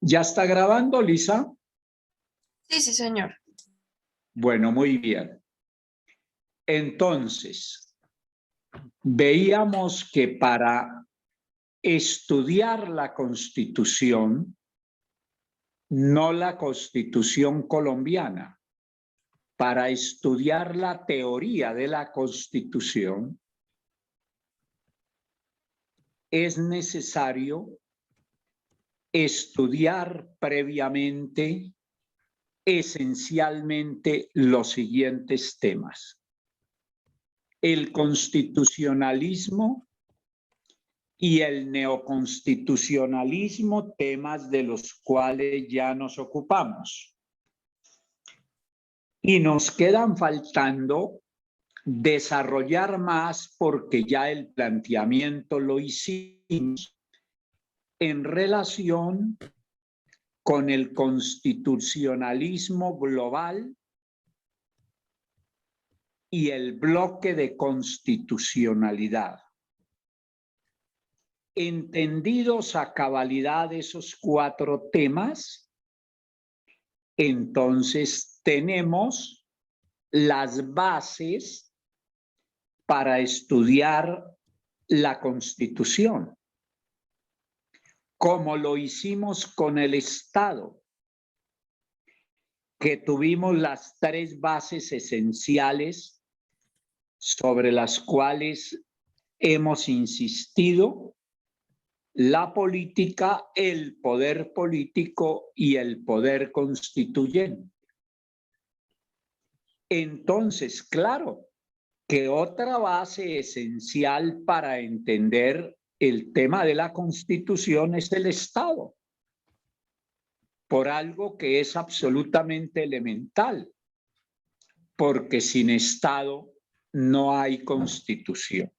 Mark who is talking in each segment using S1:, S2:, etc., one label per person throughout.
S1: ¿Ya está grabando, Lisa?
S2: Sí, sí, señor.
S1: Bueno, muy bien. Entonces, veíamos que para estudiar la Constitución, no la Constitución colombiana, para estudiar la teoría de la Constitución, es necesario estudiar previamente esencialmente los siguientes temas: el constitucionalismo y el neoconstitucionalismo, temas de los cuales ya nos ocupamos. Y nos quedan faltando desarrollar más, porque ya el planteamiento lo hicimos en relación con el constitucionalismo global y el bloque de constitucionalidad. Entendidos a cabalidad esos cuatro temas, entonces tenemos las bases para estudiar la Constitución, como lo hicimos con el Estado, que tuvimos las tres bases esenciales sobre las cuales hemos insistido: la política, el poder político y el poder constituyente. Entonces, claro, que otra base esencial para entender el tema de la Constitución es el Estado, por algo que es absolutamente elemental, porque sin Estado no hay Constitución.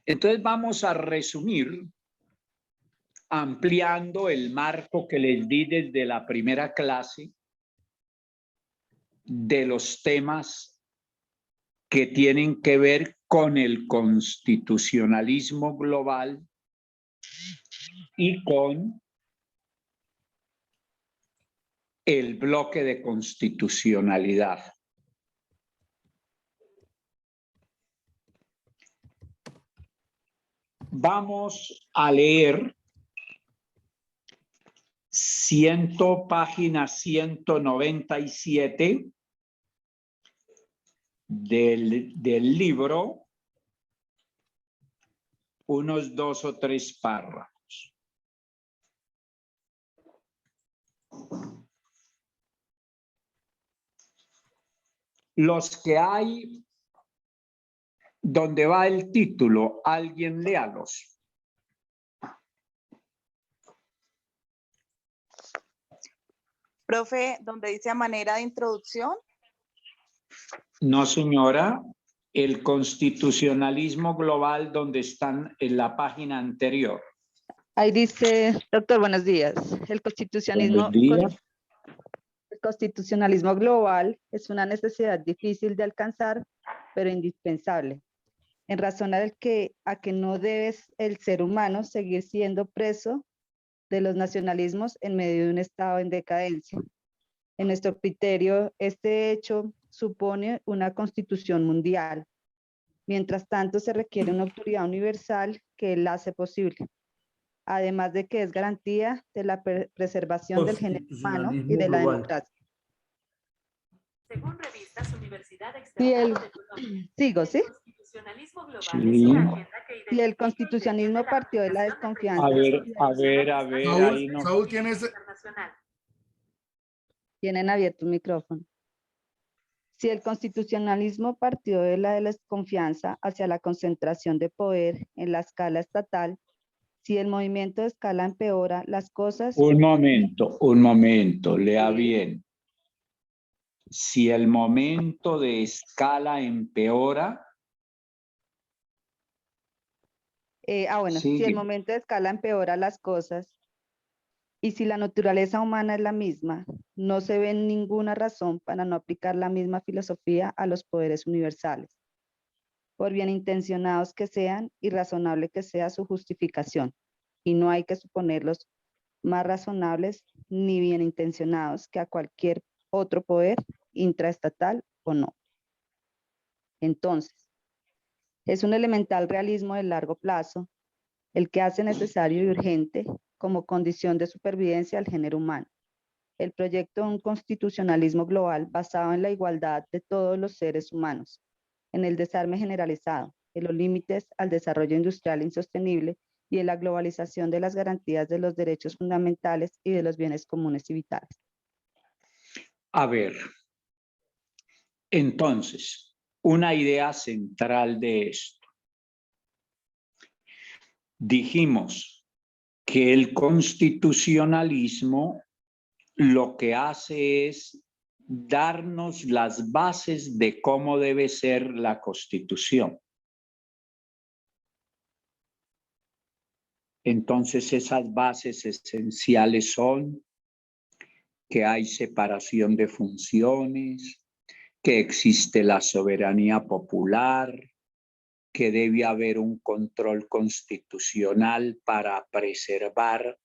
S1: Entonces vamos a resumir, ampliando el marco que les di desde la primera clase de los temas que tienen que ver con el constitucionalismo global y con el bloque de constitucionalidad. Vamos a leer página 197 del libro, unos 2 o 3 párrafos. Los que hay donde va el título, alguien léalos.
S3: Profe, donde dice a manera de introducción.
S1: No, señora, el constitucionalismo global, donde están en la página anterior.
S4: Ahí dice, doctor, buenos días. El
S1: Buenos días.
S4: el constitucionalismo global es una necesidad difícil de alcanzar, pero indispensable, en razón a que no debe el ser humano seguir siendo preso de los nacionalismos en medio de un estado en decadencia. En nuestro criterio, este hecho supone una constitución mundial. Mientras tanto, se requiere una autoridad universal que la hace posible, además de que es garantía de la preservación del género humano y de la democracia.
S5: Según revistas, Universidad
S4: Sigo, ¿sí? Y el constitucionalismo partió de la desconfianza.
S1: A ver, ahí no.
S6: Saúl, ¿tienes?
S4: Tienen abierto un micrófono. Si el constitucionalismo partió de la desconfianza hacia la concentración de poder en la escala estatal, si el movimiento de escala empeora las cosas...
S1: Un momento, lea bien. Si el momento de escala empeora...
S4: si el momento de escala empeora las cosas y si la naturaleza humana es la misma, no se ve ninguna razón para no aplicar la misma filosofía a los poderes universales, por bien intencionados que sean y razonable que sea su justificación, y no hay que suponerlos más razonables ni bien intencionados que a cualquier otro poder intraestatal o no. Entonces, es un elemental realismo de largo plazo el que hace necesario y urgente como condición de supervivencia al género humano. El proyecto de un constitucionalismo global basado en la igualdad de todos los seres humanos, en el desarme generalizado, en los límites al desarrollo industrial insostenible y en la globalización de las garantías de los derechos fundamentales y de los bienes comunes y vitales.
S1: A ver, entonces, una idea central de esto. Dijimos que el constitucionalismo lo que hace es darnos las bases de cómo debe ser la Constitución. Entonces, esas bases esenciales son que hay separación de funciones, que existe la soberanía popular, que debe haber un control constitucional para preservar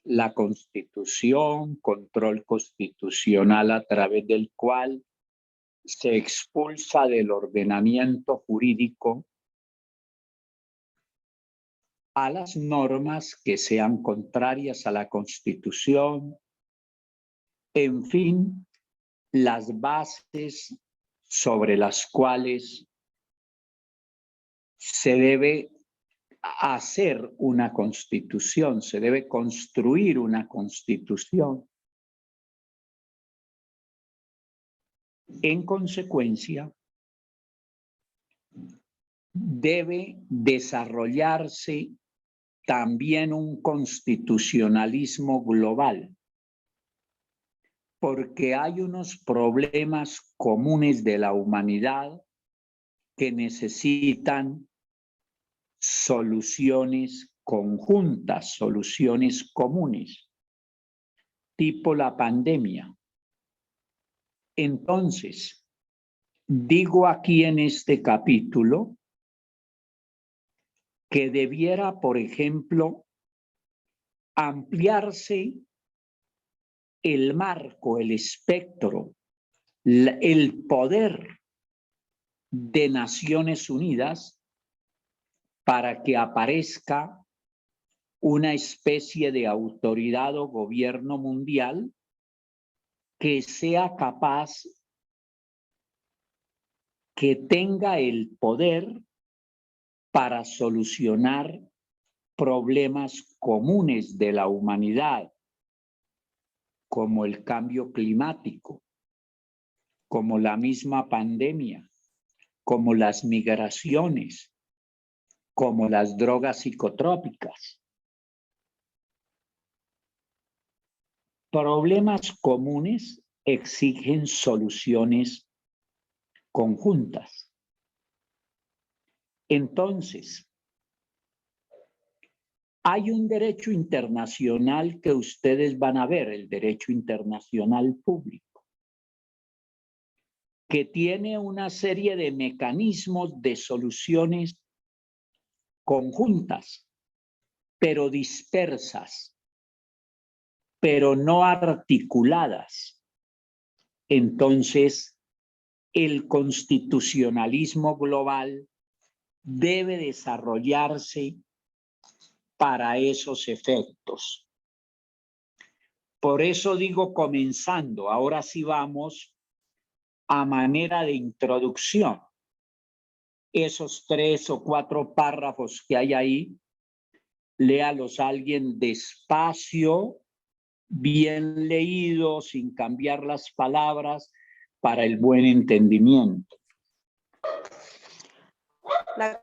S1: la Constitución, control constitucional a través del cual se expulsa del ordenamiento jurídico a las normas que sean contrarias a la Constitución. En fin, las bases sobre las cuales se debe hacer una constitución, se debe construir una constitución. En consecuencia, debe desarrollarse también un constitucionalismo global, porque hay unos problemas comunes de la humanidad que necesitan soluciones conjuntas, soluciones comunes, tipo la pandemia. Entonces, digo aquí en este capítulo que debiera, por ejemplo, ampliarse el marco, el espectro, el poder de Naciones Unidas para que aparezca una especie de autoridad o gobierno mundial que sea capaz, que tenga el poder para solucionar problemas comunes de la humanidad, como el cambio climático, como la misma pandemia, como las migraciones, como las drogas psicotrópicas. Problemas comunes exigen soluciones conjuntas. Entonces, hay un derecho internacional que ustedes van a ver, el derecho internacional público, que tiene una serie de mecanismos de soluciones conjuntas, pero dispersas, pero no articuladas. Entonces, el constitucionalismo global debe desarrollarse para esos efectos. Por eso digo comenzando, ahora sí vamos a manera de introducción. Esos 3 o 4 párrafos que hay ahí, léalos alguien despacio, bien leído, sin cambiar las palabras, para el buen entendimiento.
S3: La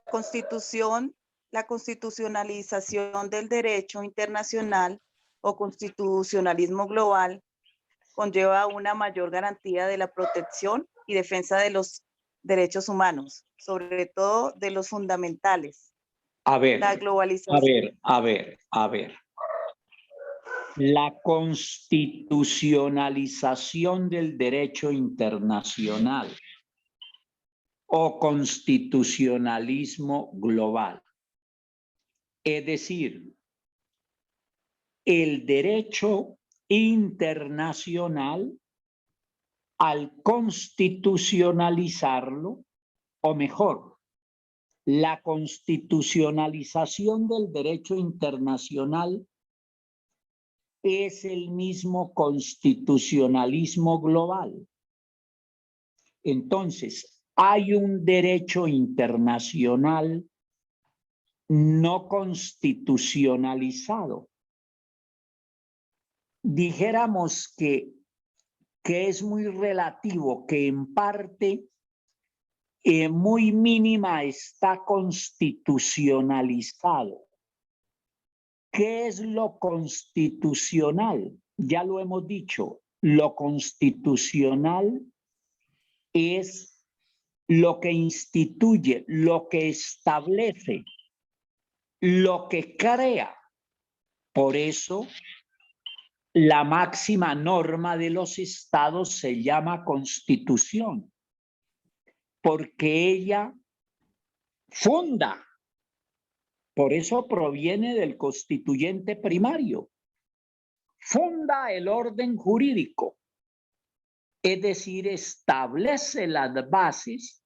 S3: constitucionalización del derecho internacional o constitucionalismo global conlleva una mayor garantía de la protección y defensa de los derechos humanos, sobre todo de los fundamentales.
S1: A ver,
S3: La globalización.
S1: a ver. La constitucionalización del derecho internacional o constitucionalismo global. Es decir, el derecho internacional al constitucionalizarlo, o mejor, la constitucionalización del derecho internacional es el mismo constitucionalismo global. Entonces, hay un derecho internacional no constitucionalizado. Dijéramos que es muy relativo, que en parte muy mínima está constitucionalizado. ¿Qué es lo constitucional? Ya lo hemos dicho, lo constitucional es lo que instituye, lo que establece, lo que crea. Por eso, la máxima norma de los estados se llama Constitución, porque ella funda. Por eso proviene del constituyente primario. Funda el orden jurídico, es decir, establece las bases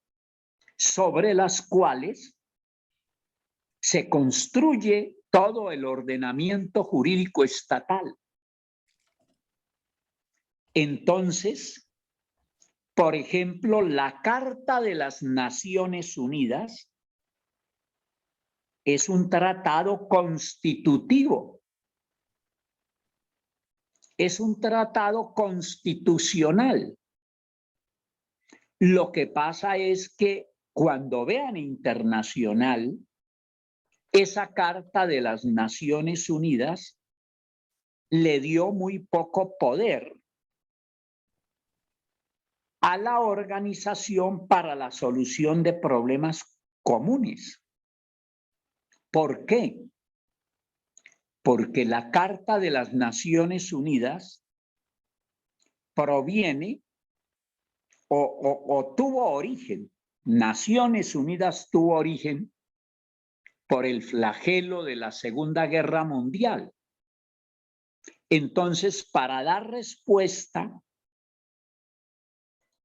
S1: sobre las cuales se construye todo el ordenamiento jurídico estatal. Entonces, por ejemplo, la Carta de las Naciones Unidas es un tratado constitutivo. Es un tratado constitucional. Lo que pasa es que cuando vean internacional, esa Carta de las Naciones Unidas le dio muy poco poder a la Organización para la Solución de Problemas Comunes. ¿Por qué? Porque la Carta de las Naciones Unidas proviene o tuvo origen, Naciones Unidas tuvo origen por el flagelo de la Segunda Guerra Mundial. Entonces, para dar respuesta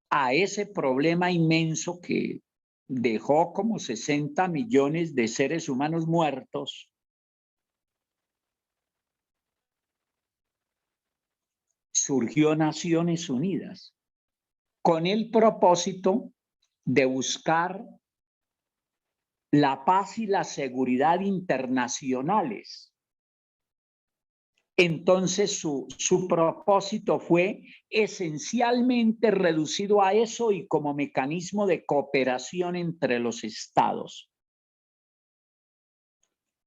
S1: a ese problema inmenso que dejó como 60 millones de seres humanos muertos, surgió Naciones Unidas con el propósito de buscar la paz y la seguridad internacionales. Entonces su propósito fue esencialmente reducido a eso y como mecanismo de cooperación entre los estados.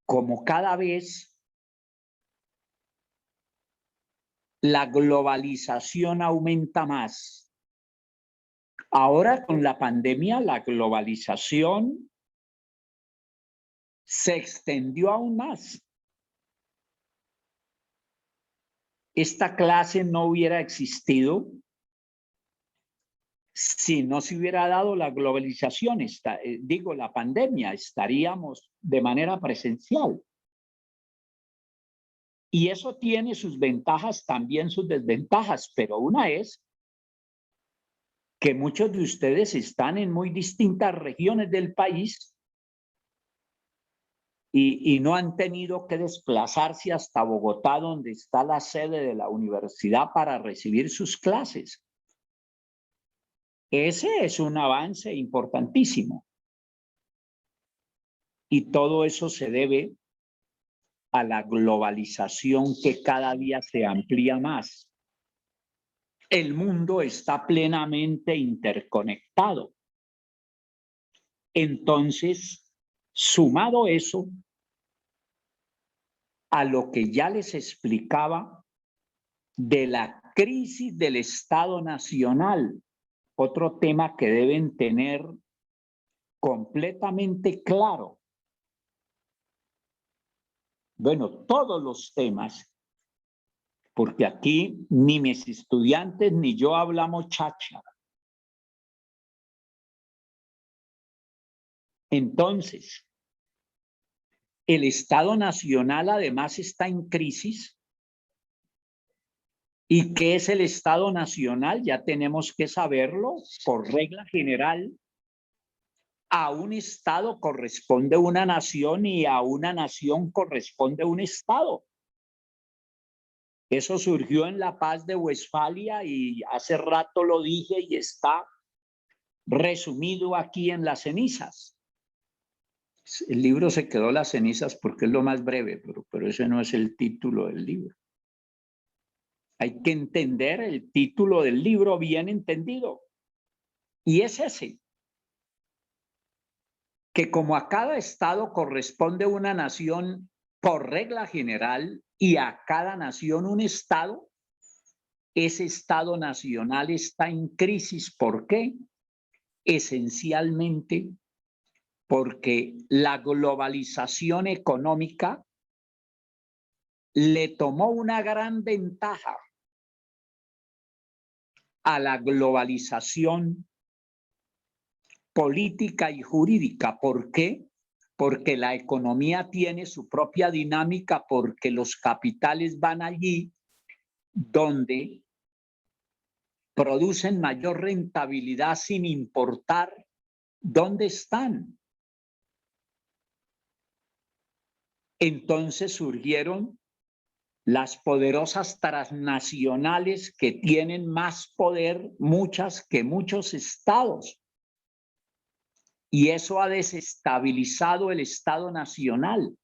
S1: Como cada vez la globalización aumenta más, ahora con la pandemia la globalización se extendió aún más. Esta clase no hubiera existido si no se hubiera dado la globalización, la pandemia, estaríamos de manera presencial. Y eso tiene sus ventajas, también sus desventajas, pero una es que muchos de ustedes están en muy distintas regiones del país y no han tenido que desplazarse hasta Bogotá, donde está la sede de la universidad, para recibir sus clases. Ese es un avance importantísimo. Y todo eso se debe a la globalización que cada día se amplía más. El mundo está plenamente interconectado. Entonces, sumado eso a lo que ya les explicaba de la crisis del Estado Nacional, otro tema que deben tener completamente claro. Bueno, todos los temas, porque aquí ni mis estudiantes ni yo hablamos cháchara. Entonces, el Estado Nacional además está en crisis ¿Y qué es el Estado Nacional? Ya tenemos que saberlo. Por regla general, a un Estado corresponde una nación y a una nación corresponde un Estado. Eso surgió en la Paz de Westfalia y hace rato lo dije y está resumido aquí en Las cenizas. El libro se quedó Las cenizas porque es lo más breve, pero ese no es el título del libro. Hay que entender el título del libro bien entendido. Y es ese, que como a cada estado corresponde una nación por regla general y a cada nación un estado, ese estado nacional está en crisis. ¿Por qué? Esencialmente porque la globalización económica le tomó una gran ventaja a la globalización política y jurídica. ¿Por qué? Porque la economía tiene su propia dinámica, porque los capitales van allí donde producen mayor rentabilidad sin importar dónde están. Entonces surgieron las poderosas transnacionales que tienen más poder, muchas que muchos estados. Y eso ha desestabilizado el Estado Nacional.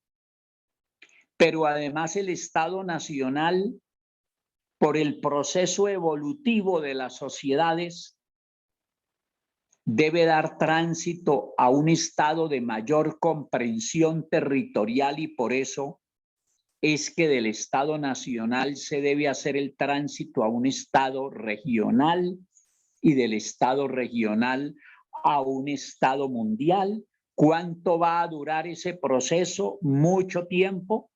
S1: Pero además el Estado Nacional, por el proceso evolutivo de las sociedades, debe dar tránsito a un estado de mayor comprensión territorial y por eso es que del Estado Nacional se debe hacer el tránsito a un Estado regional y del Estado regional a un Estado mundial. ¿Cuánto va a durar ese proceso? Mucho tiempo.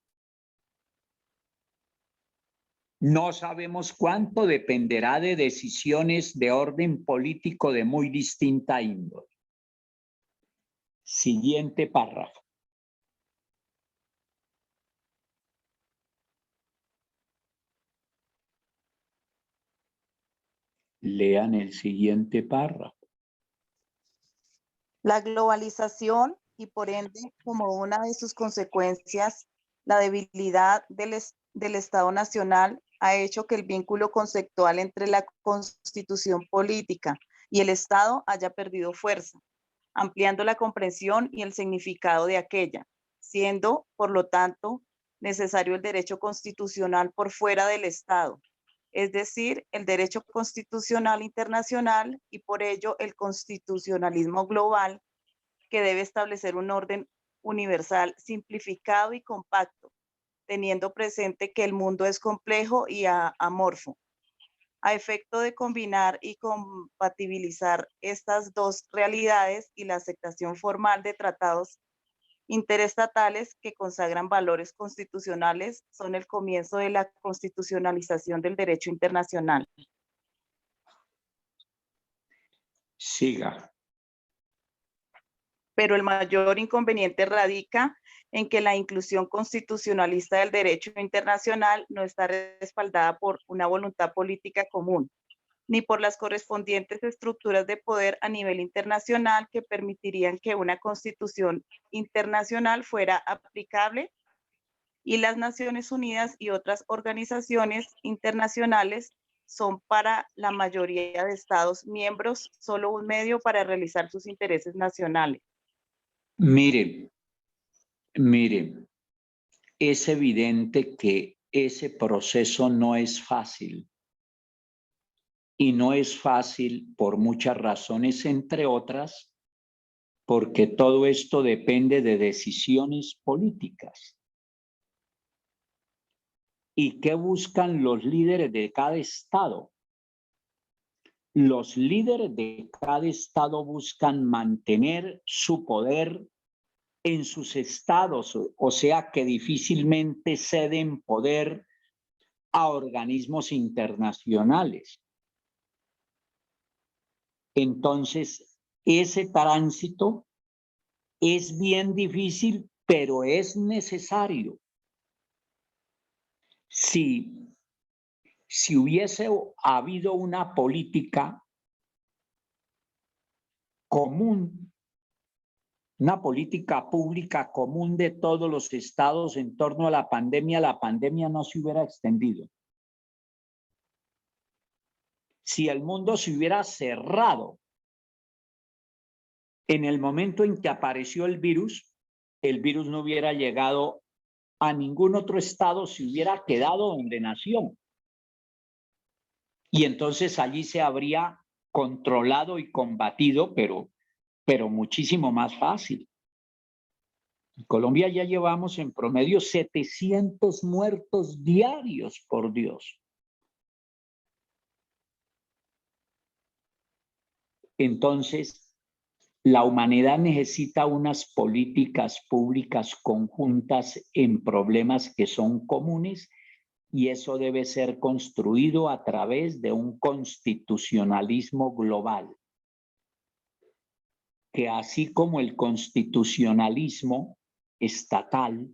S1: No sabemos cuánto, dependerá de decisiones de orden político de muy distinta índole. Siguiente párrafo. Lean el siguiente párrafo.
S3: La globalización y por ende, como una de sus consecuencias, la debilidad del Estado Nacional ha hecho que el vínculo conceptual entre la constitución política y el Estado haya perdido fuerza, ampliando la comprensión y el significado de aquella, siendo, por lo tanto, necesario el derecho constitucional por fuera del Estado, es decir, el derecho constitucional internacional y por ello el constitucionalismo global, que debe establecer un orden universal simplificado y compacto, teniendo presente que el mundo es complejo y amorfo. A efecto de combinar y compatibilizar estas dos realidades y la aceptación formal de tratados interestatales que consagran valores constitucionales, son el comienzo de la constitucionalización del derecho internacional.
S1: Siga.
S3: Pero el mayor inconveniente radica en que la inclusión constitucionalista del derecho internacional no está respaldada por una voluntad política común, ni por las correspondientes estructuras de poder a nivel internacional que permitirían que una constitución internacional fuera aplicable, y las Naciones Unidas y otras organizaciones internacionales son para la mayoría de Estados miembros solo un medio para realizar sus intereses nacionales.
S1: Miren, es evidente que ese proceso no es fácil. Y no es fácil por muchas razones, entre otras, porque todo esto depende de decisiones políticas. ¿Y qué buscan los líderes de cada estado? Los líderes de cada estado buscan mantener su poder en sus estados, o sea que difícilmente ceden poder a organismos internacionales. Entonces, ese tránsito es bien difícil, pero es necesario. Si si hubiese habido una política común, una política pública común de todos los estados en torno a la pandemia no se hubiera extendido. Si el mundo se hubiera cerrado en el momento en que apareció el virus no hubiera llegado a ningún otro estado, se hubiera quedado donde nació. Y entonces allí se habría controlado y combatido, pero muchísimo más fácil. En Colombia ya llevamos en promedio 700 muertos diarios, por Dios. Entonces, la humanidad necesita unas políticas públicas conjuntas en problemas que son comunes y eso debe ser construido a través de un constitucionalismo global, que así como el constitucionalismo estatal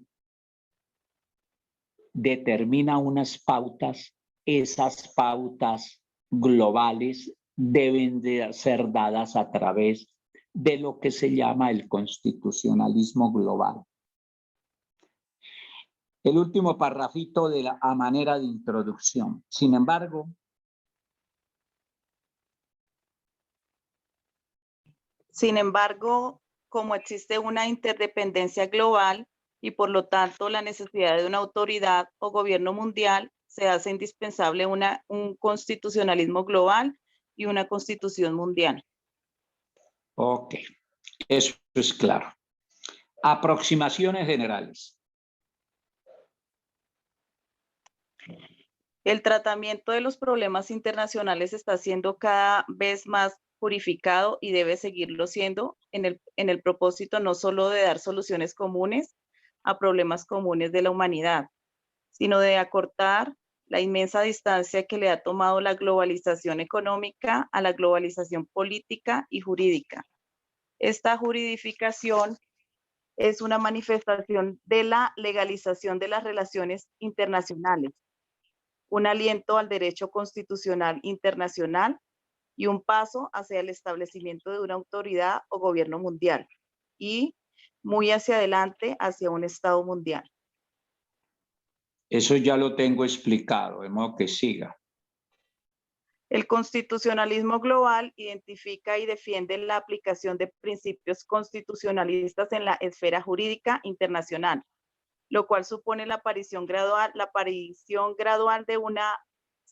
S1: determina unas pautas, esas pautas globales deben de ser dadas a través de lo que se llama el constitucionalismo global. El último parrafito a manera de introducción. Sin embargo,
S3: como existe una interdependencia global y por lo tanto la necesidad de una autoridad o gobierno mundial, se hace indispensable un constitucionalismo global y una constitución mundial.
S1: ok, eso es claro. Aproximaciones generales.
S3: El tratamiento de los problemas internacionales está siendo cada vez más purificado y debe seguirlo siendo en el propósito no solo de dar soluciones comunes a problemas comunes de la humanidad, sino de acortar la inmensa distancia que le ha tomado la globalización económica a la globalización política y jurídica. Esta juridificación es una manifestación de la legalización de las relaciones internacionales, un aliento al derecho constitucional internacional y un paso hacia el establecimiento de una autoridad o gobierno mundial y muy hacia adelante hacia un Estado mundial.
S1: Eso ya lo tengo explicado, de modo que siga.
S3: El constitucionalismo global identifica y defiende la aplicación de principios constitucionalistas en la esfera jurídica internacional, lo cual supone la aparición gradual de unas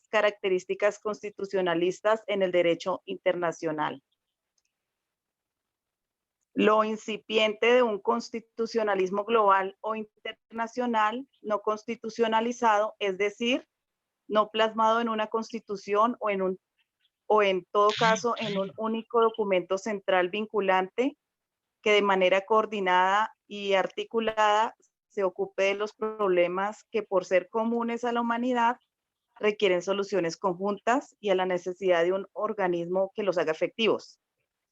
S3: características constitucionalistas en el derecho internacional. Lo incipiente de un constitucionalismo global o internacional no constitucionalizado, es decir, no plasmado en una constitución o en todo caso en un único documento central vinculante que de manera coordinada y articulada se ocupe de los problemas que por ser comunes a la humanidad requieren soluciones conjuntas y a la necesidad de un organismo que los haga efectivos.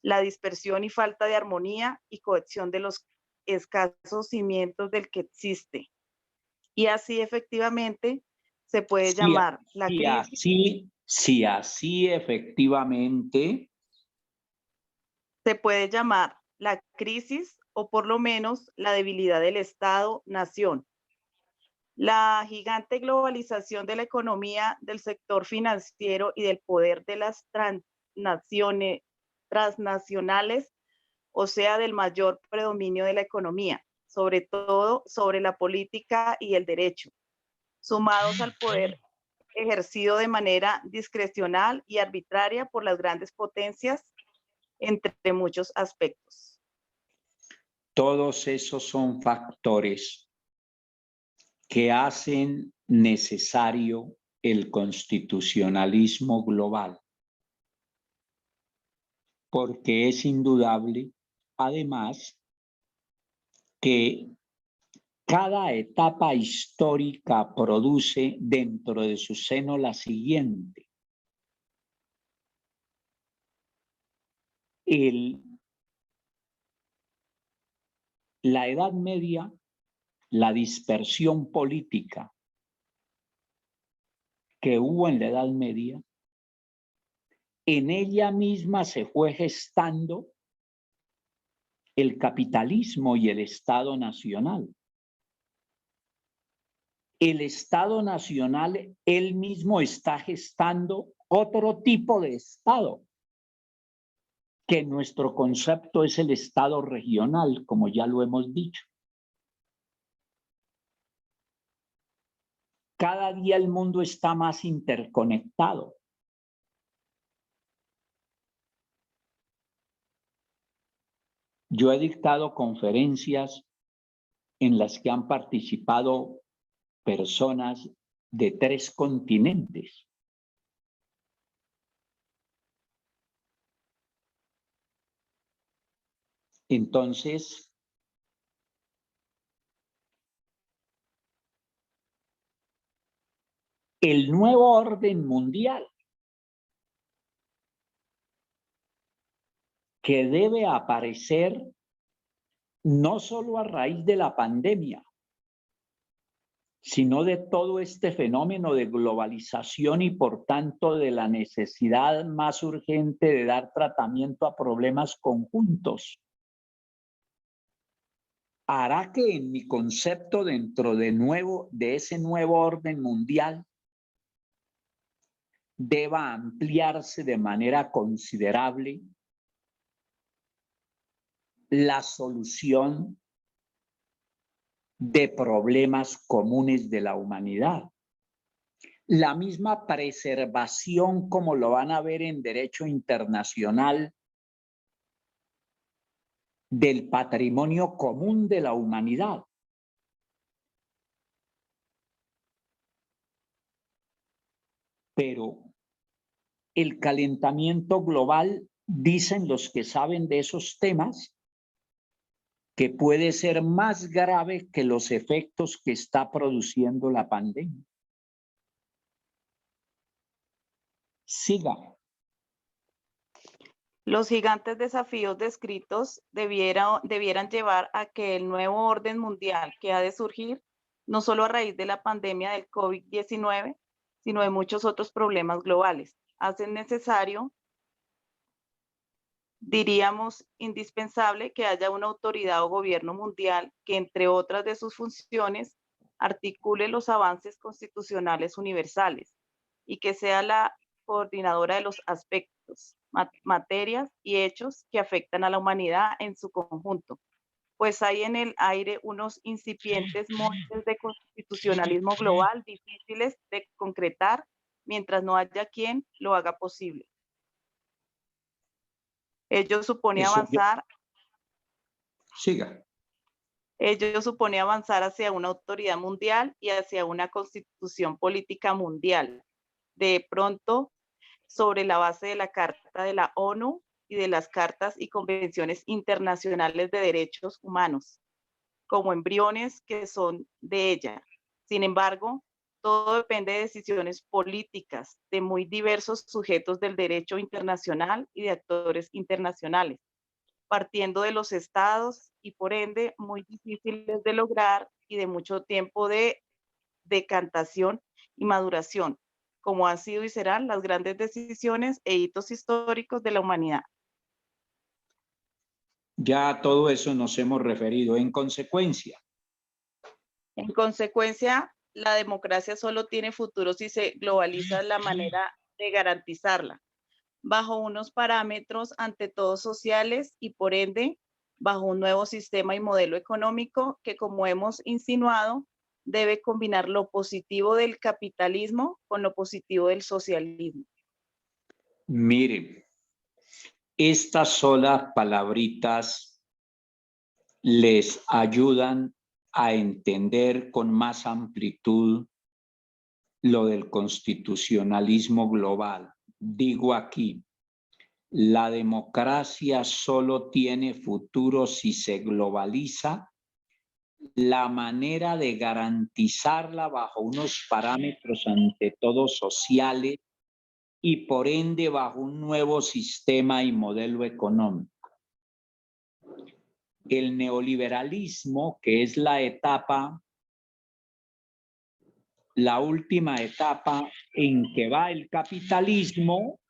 S3: La dispersión y falta de armonía y cohesión de los escasos cimientos del que existe. Y así efectivamente se puede llamar la crisis.
S1: Si así efectivamente
S3: Se puede llamar la crisis o por lo menos la debilidad del Estado-nación. La gigante globalización de la economía, del sector financiero y del poder de las transnacionales, o sea, del mayor predominio de la economía, sobre todo sobre la política y el derecho, sumados al poder ejercido de manera discrecional y arbitraria por las grandes potencias, entre muchos aspectos.
S1: todos esos son factores que hacen necesario el constitucionalismo global, porque es indudable, además, que cada etapa histórica produce dentro de su seno la siguiente. La Edad Media, la dispersión política que hubo en la Edad Media, en ella misma se fue gestando el capitalismo y el Estado Nacional. El Estado Nacional, él mismo está gestando otro tipo de Estado, que en nuestro concepto es el Estado regional, como ya lo hemos dicho. Cada día el mundo está más interconectado. Yo he dictado conferencias en las que han participado personas de 3 continentes. Entonces, el nuevo orden mundial que debe aparecer no solo a raíz de la pandemia, sino de todo este fenómeno de globalización y por tanto de la necesidad más urgente de dar tratamiento a problemas conjuntos, hará que en mi concepto dentro de ese nuevo orden mundial deba ampliarse de manera considerable la solución de problemas comunes de la humanidad. La misma preservación, como lo van a ver en derecho internacional, del patrimonio común de la humanidad. Pero el calentamiento global, dicen los que saben de esos temas, que puede ser más grave que los efectos que está produciendo la pandemia. Siga.
S3: Los gigantes desafíos descritos debieran llevar a que el nuevo orden mundial que ha de surgir, no solo a raíz de la pandemia del COVID-19, sino de muchos otros problemas globales, hacen necesario, diríamos indispensable, que haya una autoridad o gobierno mundial que, entre otras de sus funciones, articule los avances constitucionales universales y que sea la coordinadora de los aspectos, materias y hechos que afectan a la humanidad en su conjunto, pues hay en el aire unos incipientes montes de constitucionalismo global difíciles de concretar mientras no haya quien lo haga posible. Ello supone avanzar.
S1: Siga.
S3: Ello supone avanzar hacia una autoridad mundial y hacia una constitución política mundial. De pronto, sobre la base de la Carta de la ONU y de las cartas y convenciones internacionales de derechos humanos, como embriones que son de ella. Sin embargo, todo depende de decisiones políticas de muy diversos sujetos del derecho internacional y de actores internacionales, partiendo de los estados y por ende muy difíciles de lograr y de mucho tiempo de decantación y maduración, como han sido y serán las grandes decisiones e hitos históricos de la humanidad.
S1: Ya a todo eso nos hemos referido. En consecuencia,
S3: la democracia solo tiene futuro si se globaliza la manera de garantizarla, bajo unos parámetros ante todo sociales y por ende bajo un nuevo sistema y modelo económico que, como hemos insinuado, debe combinar lo positivo del capitalismo con lo positivo del socialismo.
S1: miren, estas solas palabritas les ayudan a entender con más amplitud lo del constitucionalismo global. Digo aquí, la democracia solo tiene futuro si se globaliza la manera de garantizarla bajo unos parámetros ante todo sociales y por ende bajo un nuevo sistema y modelo económico. El neoliberalismo, que es la etapa la última etapa en que va el capitalismo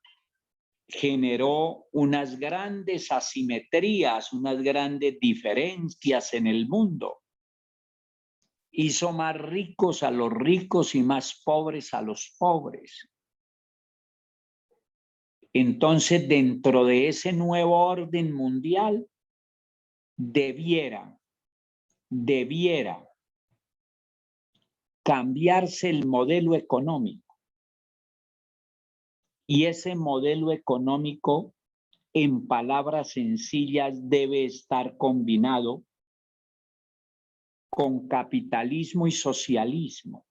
S1: generó unas grandes asimetrías, unas grandes diferencias en el mundo. Hizo más ricos a los ricos y más pobres a los pobres. Entonces, dentro de ese nuevo orden mundial, debiera cambiarse el modelo económico. Y ese modelo económico, en palabras sencillas, debe estar combinado con capitalismo y socialismo.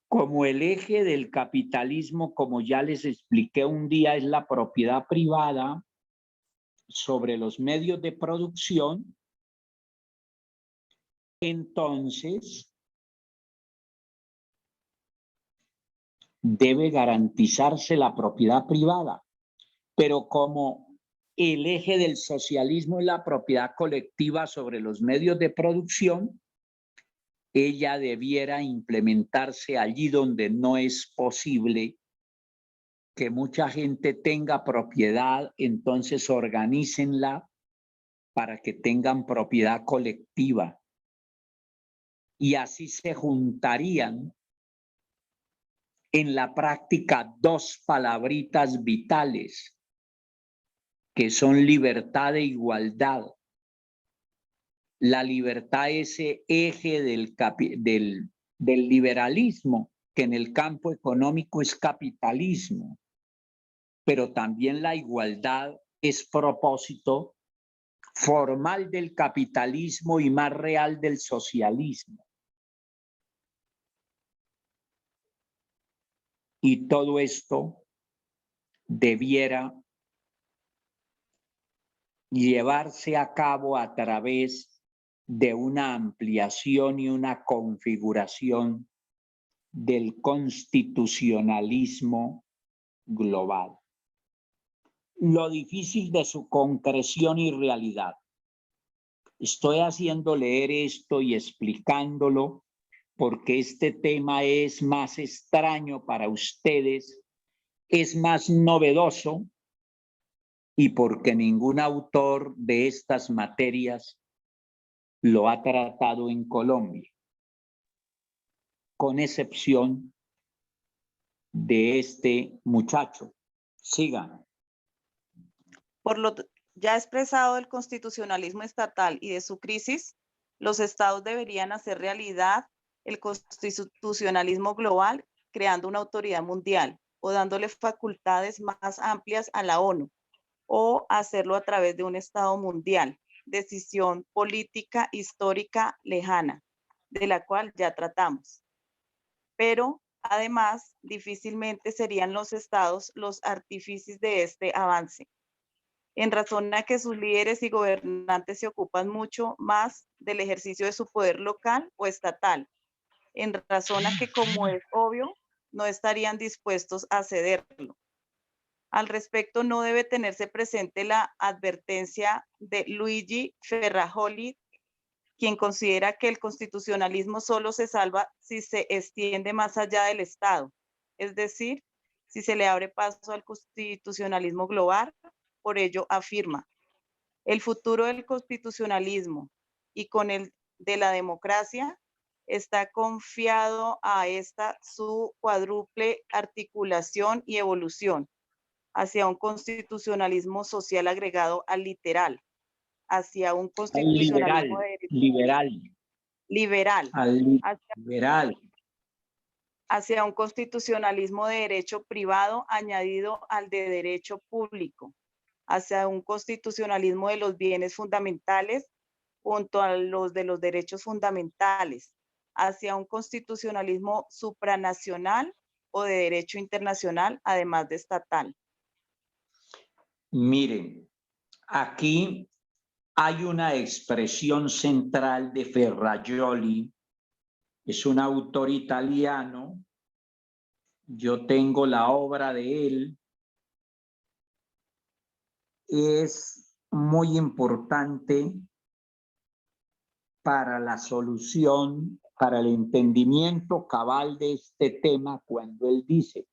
S1: Como el eje del capitalismo, como ya les expliqué un día, es la propiedad privada sobre los medios de producción, entonces debe garantizarse la propiedad privada, pero como el eje del socialismo es la propiedad colectiva sobre los medios de producción, ella debiera implementarse allí donde no es posible que mucha gente tenga propiedad, entonces organícenla para que tengan propiedad colectiva. Y así se juntarían en la práctica dos palabritas vitales, que son libertad e igualdad. La libertad, ese eje del liberalismo, que en el campo económico es capitalismo, pero también la igualdad es propósito formal del capitalismo y más real del socialismo. Y todo esto debiera llevarse a cabo a través de una ampliación y una configuración del constitucionalismo global. Lo difícil de su concreción y realidad. Estoy haciendo leer esto y explicándolo porque este tema es más extraño para ustedes, es más novedoso y porque ningún autor de estas materias lo ha tratado en Colombia, con excepción de este muchacho. Sigan.
S3: Por lo ya expresado del constitucionalismo estatal y de su crisis, los estados deberían hacer realidad el constitucionalismo global, creando una autoridad mundial o dándole facultades más amplias a la ONU, o hacerlo a través de un estado mundial, decisión política histórica lejana, de la cual ya tratamos. Pero además, difícilmente serían los estados los artífices de este avance, en razón a que sus líderes y gobernantes se ocupan mucho más del ejercicio de su poder local o estatal, en razón a que, como es obvio, no estarían dispuestos a cederlo. Al respecto, no debe tenerse presente la advertencia de Luigi Ferrajoli, quien considera que el constitucionalismo solo se salva si se extiende más allá del Estado, es decir, si se le abre paso al constitucionalismo global. Por ello, afirma, el futuro del constitucionalismo y con el de la democracia está confiado a esta su cuádruple articulación y evolución hacia un constitucionalismo social agregado al literal, hacia un constitucionalismo liberal, hacia un constitucionalismo de derecho privado añadido al de derecho público, hacia un constitucionalismo de los bienes fundamentales junto a los de los derechos fundamentales, hacia un constitucionalismo supranacional o de derecho internacional, además de estatal.
S1: Miren, aquí hay una expresión central de Ferrajoli, es un autor italiano, yo tengo la obra de él, es muy importante para la solución para el entendimiento cabal de este tema cuando él dice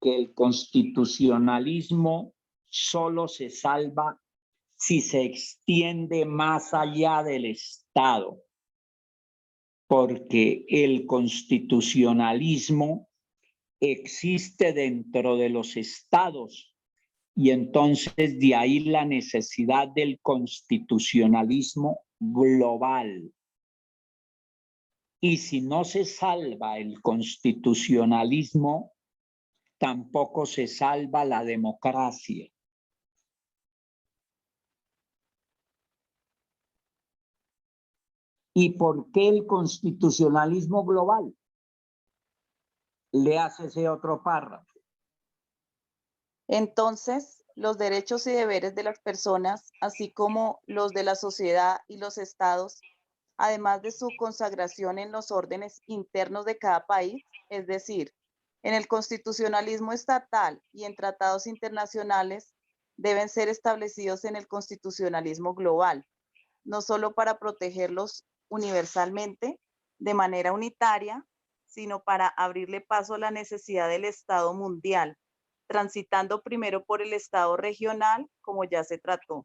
S1: que el constitucionalismo solo se salva si se extiende más allá del Estado, porque el constitucionalismo existe dentro de los estados y entonces de ahí la necesidad del constitucionalismo global. Y si no se salva el constitucionalismo, tampoco se salva la democracia. ¿Y por qué el constitucionalismo global? Le hace ese otro párrafo.
S3: Entonces, los derechos y deberes de las personas, así como los de la sociedad y los estados, además de su consagración en los órdenes internos de cada país, es decir, en el constitucionalismo estatal y en tratados internacionales, deben ser establecidos en el constitucionalismo global, no solo para protegerlos universalmente, de manera unitaria, sino para abrirle paso a la necesidad del Estado mundial, transitando primero por el Estado regional, como ya se trató.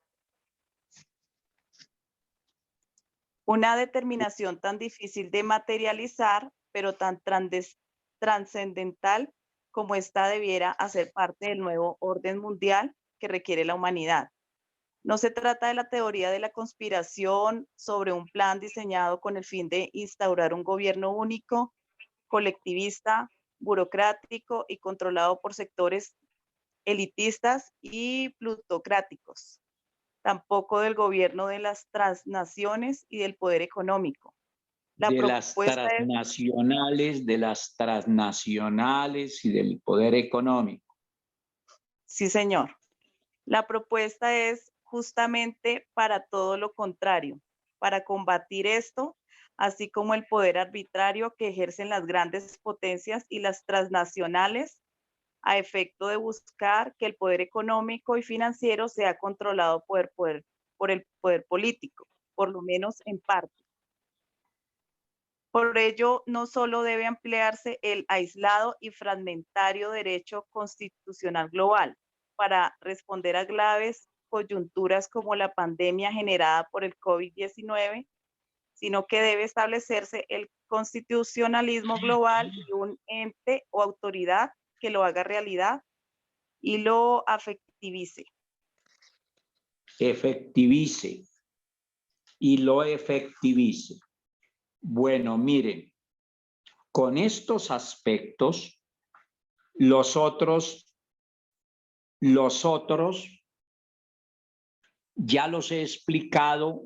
S3: Una determinación tan difícil de materializar, pero tan trascendental como esta debiera hacer parte del nuevo orden mundial que requiere la humanidad. No se trata de la teoría de la conspiración sobre un plan diseñado con el fin de instaurar un gobierno único, colectivista, burocrático y controlado por sectores elitistas y plutocráticos. Tampoco del gobierno de las transnaciones y del poder económico.
S1: De las transnacionales y del poder económico.
S3: Sí, señor. La propuesta es justamente para todo lo contrario, para combatir esto, así como el poder arbitrario que ejercen las grandes potencias y las transnacionales a efecto de buscar que el poder económico y financiero sea controlado por el poder político, por lo menos en parte. Por ello, no solo debe ampliarse el aislado y fragmentario derecho constitucional global para responder a graves coyunturas como la pandemia generada por el COVID-19, sino que debe establecerse el constitucionalismo global y un ente o autoridad que lo haga realidad y lo afectivice.
S1: Efectivice y lo efectivice. Bueno, miren, con estos aspectos, los otros ya los he explicado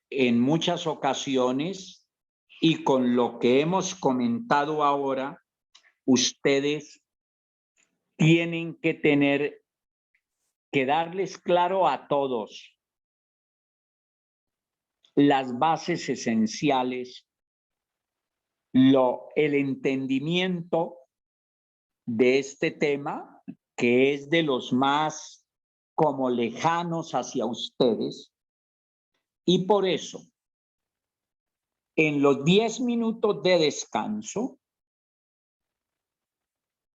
S1: en muchas ocasiones y con lo que hemos comentado ahora, ustedes tienen que darles claro a todos las bases esenciales, el entendimiento de este tema, que es de los más como lejanos hacia ustedes, y por eso, en los 10 minutos de descanso,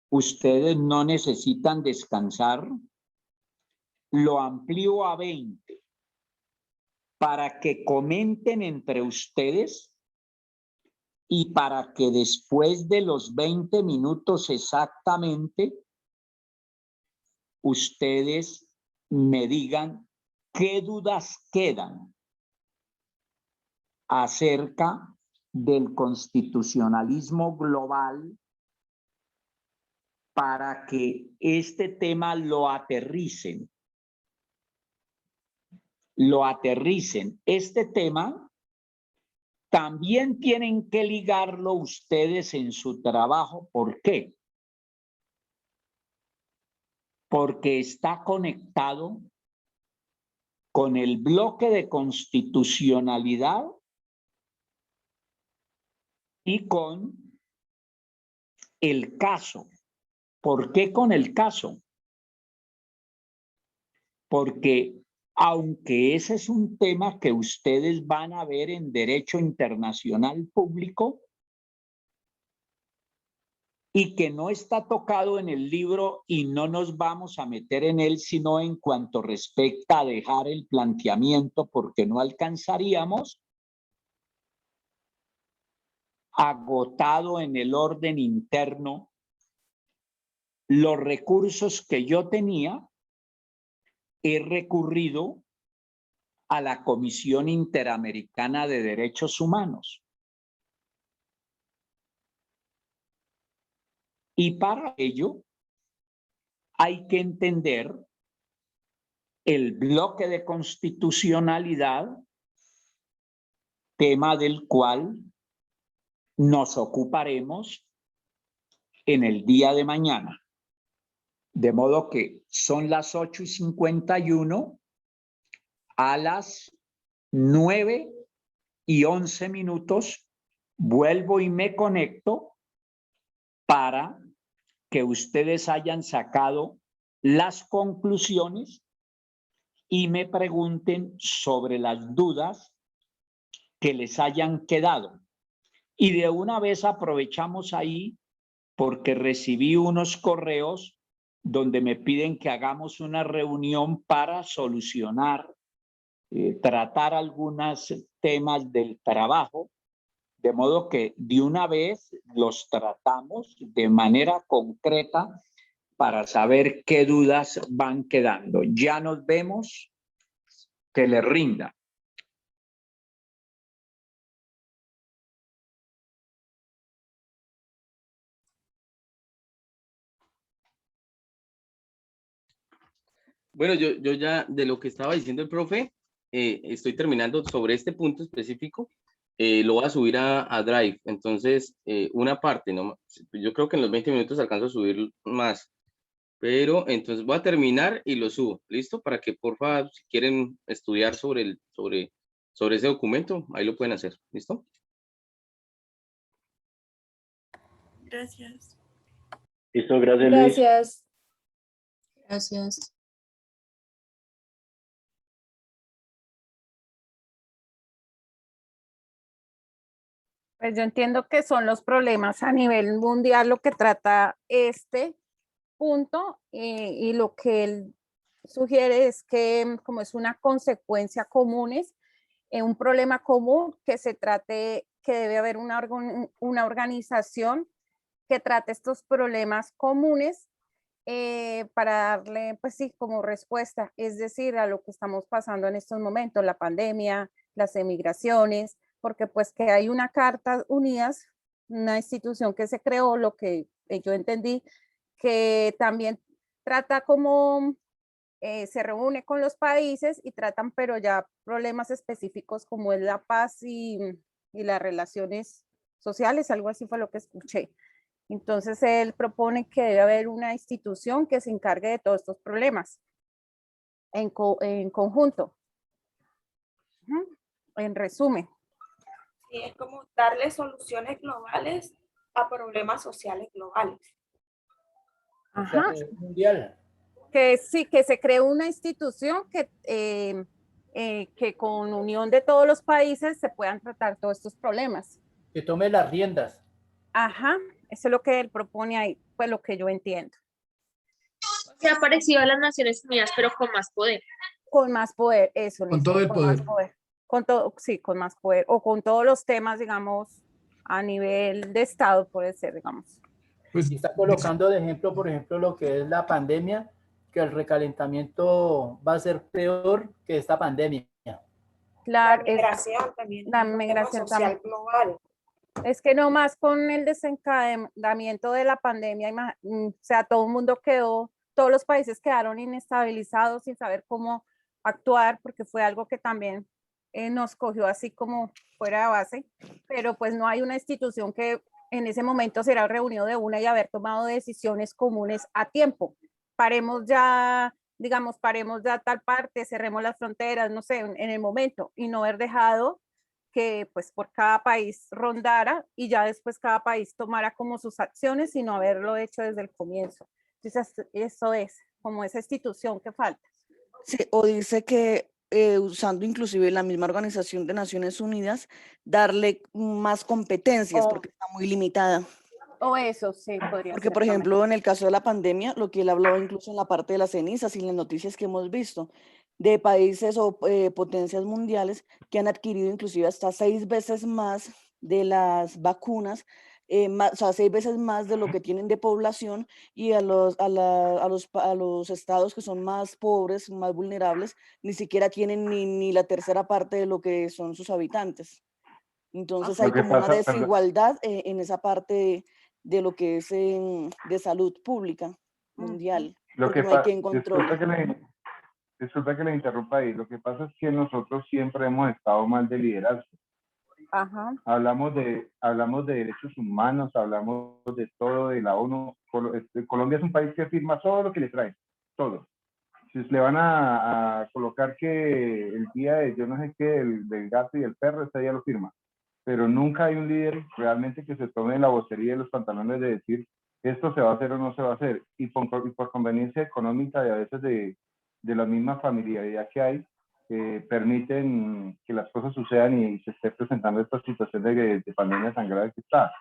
S1: ustedes no necesitan descansar, lo amplío a 20 para que comenten entre ustedes y para que después de los 20 minutos exactamente, ustedes me digan qué dudas quedan acerca del constitucionalismo global para que este tema lo aterricen. Este tema también tienen que ligarlo ustedes en su trabajo. ¿Por qué? Porque está conectado con el bloque de constitucionalidad y con el caso. ¿Por qué con el caso? Porque aunque ese es un tema que ustedes van a ver en Derecho Internacional Público y que no está tocado en el libro y no nos vamos a meter en él, sino en cuanto respecta a dejar el planteamiento porque no alcanzaríamos, agotado en el orden interno los recursos que yo tenía, he recurrido a la Comisión Interamericana de Derechos Humanos. Y para ello hay que entender el bloque de constitucionalidad, tema del cual nos ocuparemos en el día de mañana. De modo que son las 8:51, a las 9:11 vuelvo y me conecto para que ustedes hayan sacado las conclusiones y me pregunten sobre las dudas que les hayan quedado. Y de una vez aprovechamos ahí porque recibí unos correos donde me piden que hagamos una reunión para solucionar, tratar algunos temas del trabajo, de modo que de una vez los tratamos de manera concreta para saber qué dudas van quedando. Ya nos vemos, que les rinda.
S5: Bueno, yo ya de lo que estaba diciendo el profe, estoy terminando sobre este punto específico, lo voy a subir a Drive. Entonces, una parte, ¿no? Yo creo que en los 20 minutos alcanzo a subir más, pero entonces voy a terminar y lo subo, ¿listo? Para que, por favor, si quieren estudiar sobre ese documento, ahí lo pueden hacer, ¿listo?
S2: Gracias.
S6: Listo, gracias, Luis.
S7: Gracias.
S2: Gracias.
S7: Pues yo entiendo que son los problemas a nivel mundial lo que trata este punto y lo que él sugiere es que como es una consecuencia comunes, un problema común que se trate, que debe haber una organización que trate estos problemas comunes para darle, pues sí, como respuesta, es decir, a lo que estamos pasando en estos momentos, la pandemia, las emigraciones, porque pues que hay una Carta Unidas, una institución que se creó, lo que yo entendí, que también trata como, se reúne con los países y tratan, pero ya problemas específicos como es la paz y las relaciones sociales, algo así fue lo que escuché. Entonces, él propone que debe haber una institución que se encargue de todos estos problemas en conjunto. En resumen.
S8: Sí, es como darle soluciones globales a problemas sociales globales.
S7: Ajá.
S6: Mundial.
S7: Que sí, que se cree una institución que con unión de todos los países se puedan tratar todos estos problemas.
S6: Que tome las riendas.
S7: Ajá, eso es lo que él propone ahí, pues lo que yo entiendo.
S9: Se ha parecido a las Naciones Unidas, pero con más poder.
S7: Con más poder, eso.
S10: Con todo el poder.
S7: Más poder. Con todo, sí, con más poder, o con todos los temas, digamos, a nivel de Estado, puede ser, digamos.
S10: Pues,
S6: Y está colocando de ejemplo, por ejemplo, lo que es la pandemia, que el recalentamiento va a ser peor que esta pandemia.
S7: Claro,
S8: La migración también.
S7: la
S8: es un tema
S7: migración
S8: social
S7: también.
S8: global.
S7: Es que nomás con el desencadenamiento de la pandemia, o sea, todo el mundo quedó, todos los países quedaron inestabilizados sin saber cómo actuar, porque fue algo que también nos cogió así como fuera de base, pero pues no hay una institución que en ese momento será reunido de una y haber tomado decisiones comunes a tiempo. Paremos ya, digamos, paremos ya tal parte, cerremos las fronteras, no sé, en el momento, y no haber dejado que pues por cada país rondara y ya después cada país tomara como sus acciones, sino haberlo hecho desde el comienzo. Entonces, eso es como esa institución que falta.
S10: Sí, o dice que usando inclusive la misma Organización de Naciones Unidas, darle más competencias
S7: O,
S10: porque está muy limitada.
S7: o eso, sí, podría
S10: Porque,
S7: ser
S10: por
S7: también.
S10: ejemplo, en el caso de la pandemia, lo que él habló incluso en la parte de las cenizas y las noticias que hemos visto, de países o potencias mundiales que han adquirido inclusive hasta 6 veces más de las vacunas, o sea, 6 veces más de lo que tienen de población, y a los estados que son más pobres, más vulnerables, ni siquiera tienen ni la tercera parte de lo que son sus habitantes. Entonces
S8: Ajá.
S10: hay
S11: Lo que
S10: como una
S11: pasa, perdón,
S10: desigualdad en esa parte de lo que es de salud pública
S7: Ujú.
S10: mundial,
S11: lo
S10: porque
S11: que
S10: no hay
S11: pasa,
S10: quien controle.
S11: disculpa que le interrumpa ahí. Lo que pasa es que nosotros siempre hemos estado mal de liderazgo.
S7: Ajá.
S11: Hablamos de derechos humanos, hablamos de todo, de la ONU. Colombia es un país que firma todo lo que le trae, todo. Si le van a colocar que el día de yo no sé qué, del gato y el perro, ese día lo firma. Pero nunca hay un líder realmente que se tome la vocería de los pantalones de decir esto se va a hacer o no se va a hacer. Y por conveniencia económica y a veces de la misma familiaridad que hay, permiten que las cosas sucedan y se esté presentando esta situación de pandemia tan grave que está.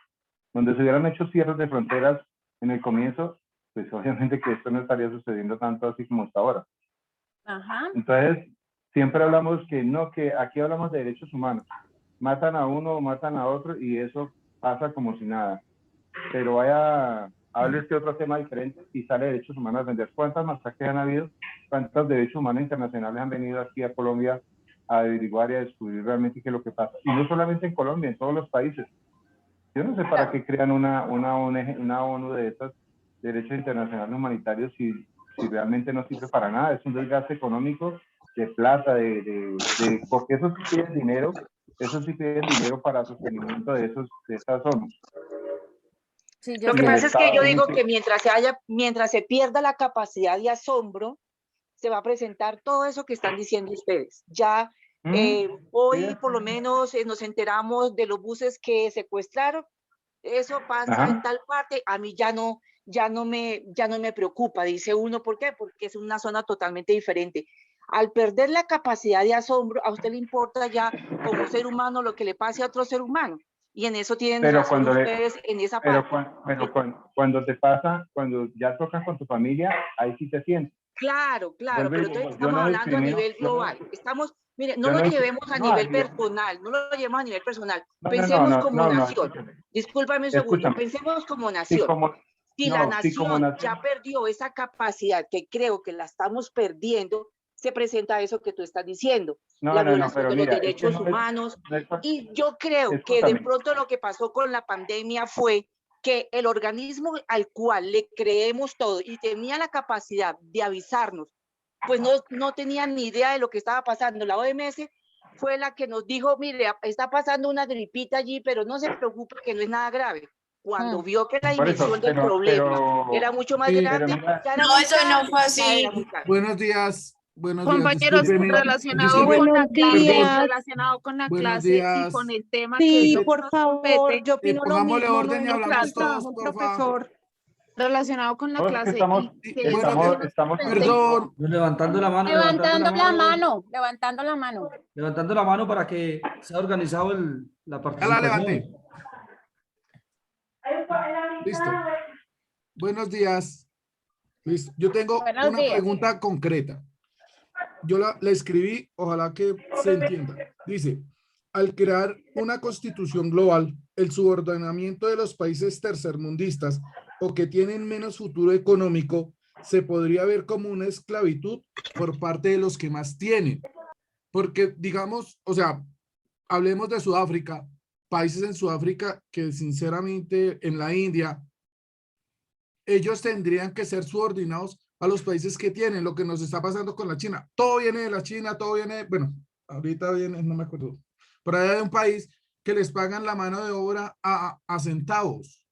S11: Donde se hubieran hecho cierres de fronteras en el comienzo, pues obviamente que esto no estaría sucediendo tanto así como está ahora.
S7: Ajá.
S11: Entonces, siempre hablamos que no, que aquí hablamos de derechos humanos. Matan a uno o matan a otro y eso pasa como si nada. Pero hable este otro tema diferente y sale derechos humanos a vender. ¿Cuántas masacres han habido? ¿Cuántos derechos humanos internacionales han venido aquí a Colombia a averiguar y a descubrir realmente qué es lo que pasa? Y no solamente en Colombia, en todos los países. Yo no sé para qué crean una ONU de estos derechos internacionales humanitarios si realmente no sirve para nada. Es un desgaste económico, de plata, porque eso sí piden dinero para sostenimiento de estas ONU.
S7: Sí, yo
S12: Lo que
S11: Y el
S12: pasa
S7: estoy.
S12: es que
S11: Estado
S12: yo
S11: tiene
S12: digo
S11: que...
S12: que mientras se pierda la capacidad de asombro, se va a presentar todo eso que están diciendo ustedes. Ya hoy por lo menos nos enteramos de los buses que secuestraron. Eso pasa en
S11: Ajá.
S12: tal parte, a mí ya no me preocupa, dice uno. ¿Por qué? Porque es una zona totalmente diferente. Al perder la capacidad de asombro, a usted le importa ya como ser humano lo que le pase a otro ser humano. Y en eso tienen
S11: Pero
S12: razón ustedes en esa parte.
S11: cuando te pasa, cuando ya tocas con tu familia, ahí sí te sientes.
S12: Claro,
S11: Vuelvo
S12: pero
S11: y
S12: entonces
S11: digo, yo
S12: estamos
S11: no
S12: hablando a
S11: discrimino,
S12: nivel global. Mire, no
S11: yo
S12: lo
S11: no,
S12: llevemos a
S11: no,
S12: nivel personal, no lo llevemos a nivel personal.
S11: no,
S12: Pensemos
S11: no,
S12: como
S11: no, no,
S12: nación.
S11: escúchame,
S12: Discúlpame un segundo,
S11: escúchame.
S12: pensemos como
S11: Si
S12: nación.
S11: como,
S12: Si la
S11: no, si como
S12: nación
S11: nación,
S12: ya perdió esa capacidad, que creo que la estamos perdiendo, se presenta eso que tú estás diciendo, la
S11: no,
S12: violación
S11: pero
S12: de los
S11: mira, es que
S12: derechos humanos.
S11: no es,
S12: Y yo creo que de
S11: escúchame,
S12: pronto lo que pasó con la pandemia fue que el organismo al cual le creemos todo y tenía la capacidad de avisarnos, pues no tenían ni idea de lo que estaba pasando. La OMS fue la que nos dijo, mire, está pasando una gripita allí, pero no se preocupe que no es nada grave. Cuando vio que la
S11: por eso,
S12: dimensión del problema era mucho más
S13: Sí,
S11: pero
S12: grande,
S11: mira,
S12: ya era
S2: No,
S12: muy
S2: eso no
S12: tarde,
S2: fue
S12: ya era
S2: así.
S12: muy tarde.
S13: buenos días,
S14: Compañeros,
S13: discúlpeme,
S14: relacionado
S13: disculpe,
S14: con la
S4: Buenos
S14: clase,
S13: perdón,
S4: días.
S14: relacionado con la
S13: buenos
S14: clase y con
S13: días.
S14: el tema que es
S4: Sí,
S14: lo que
S4: por
S14: nos
S4: favor,
S14: compete,
S4: yo opino lo
S13: Pongámosle
S4: mismo, no
S13: orden y
S4: vengo a escuchar el
S13: hablamos todos,
S4: trabajo del
S13: porfa.
S4: profesor.
S14: relacionado con la
S11: todos que
S14: clase y
S13: Sí,
S14: que es
S13: buenos
S14: lo que
S13: días,
S14: nos
S11: estamos
S14: compete.
S13: perdón,
S15: Levantando la mano,
S7: Levantando la mano, levantando la mano.
S15: levantando la mano para que sea organizado la
S13: ya la levanté,
S15: participación.
S13: listo. Buenos días, listo. Yo tengo
S7: Buenos
S13: una
S7: días.
S13: pregunta concreta. Yo la escribí, ojalá que se entienda. Dice, al crear una constitución global, el subordinamiento de los países tercermundistas o que tienen menos futuro económico se podría ver como una esclavitud por parte de los que más tienen. Porque, digamos, o sea, hablemos de Sudáfrica, países en Sudáfrica que sinceramente en la India, ellos tendrían que ser subordinados a los países que tienen, lo que nos está pasando con la China. Todo viene de la China, todo viene, bueno, ahorita viene, no me acuerdo, por allá de un país que les pagan la mano de obra a centavos.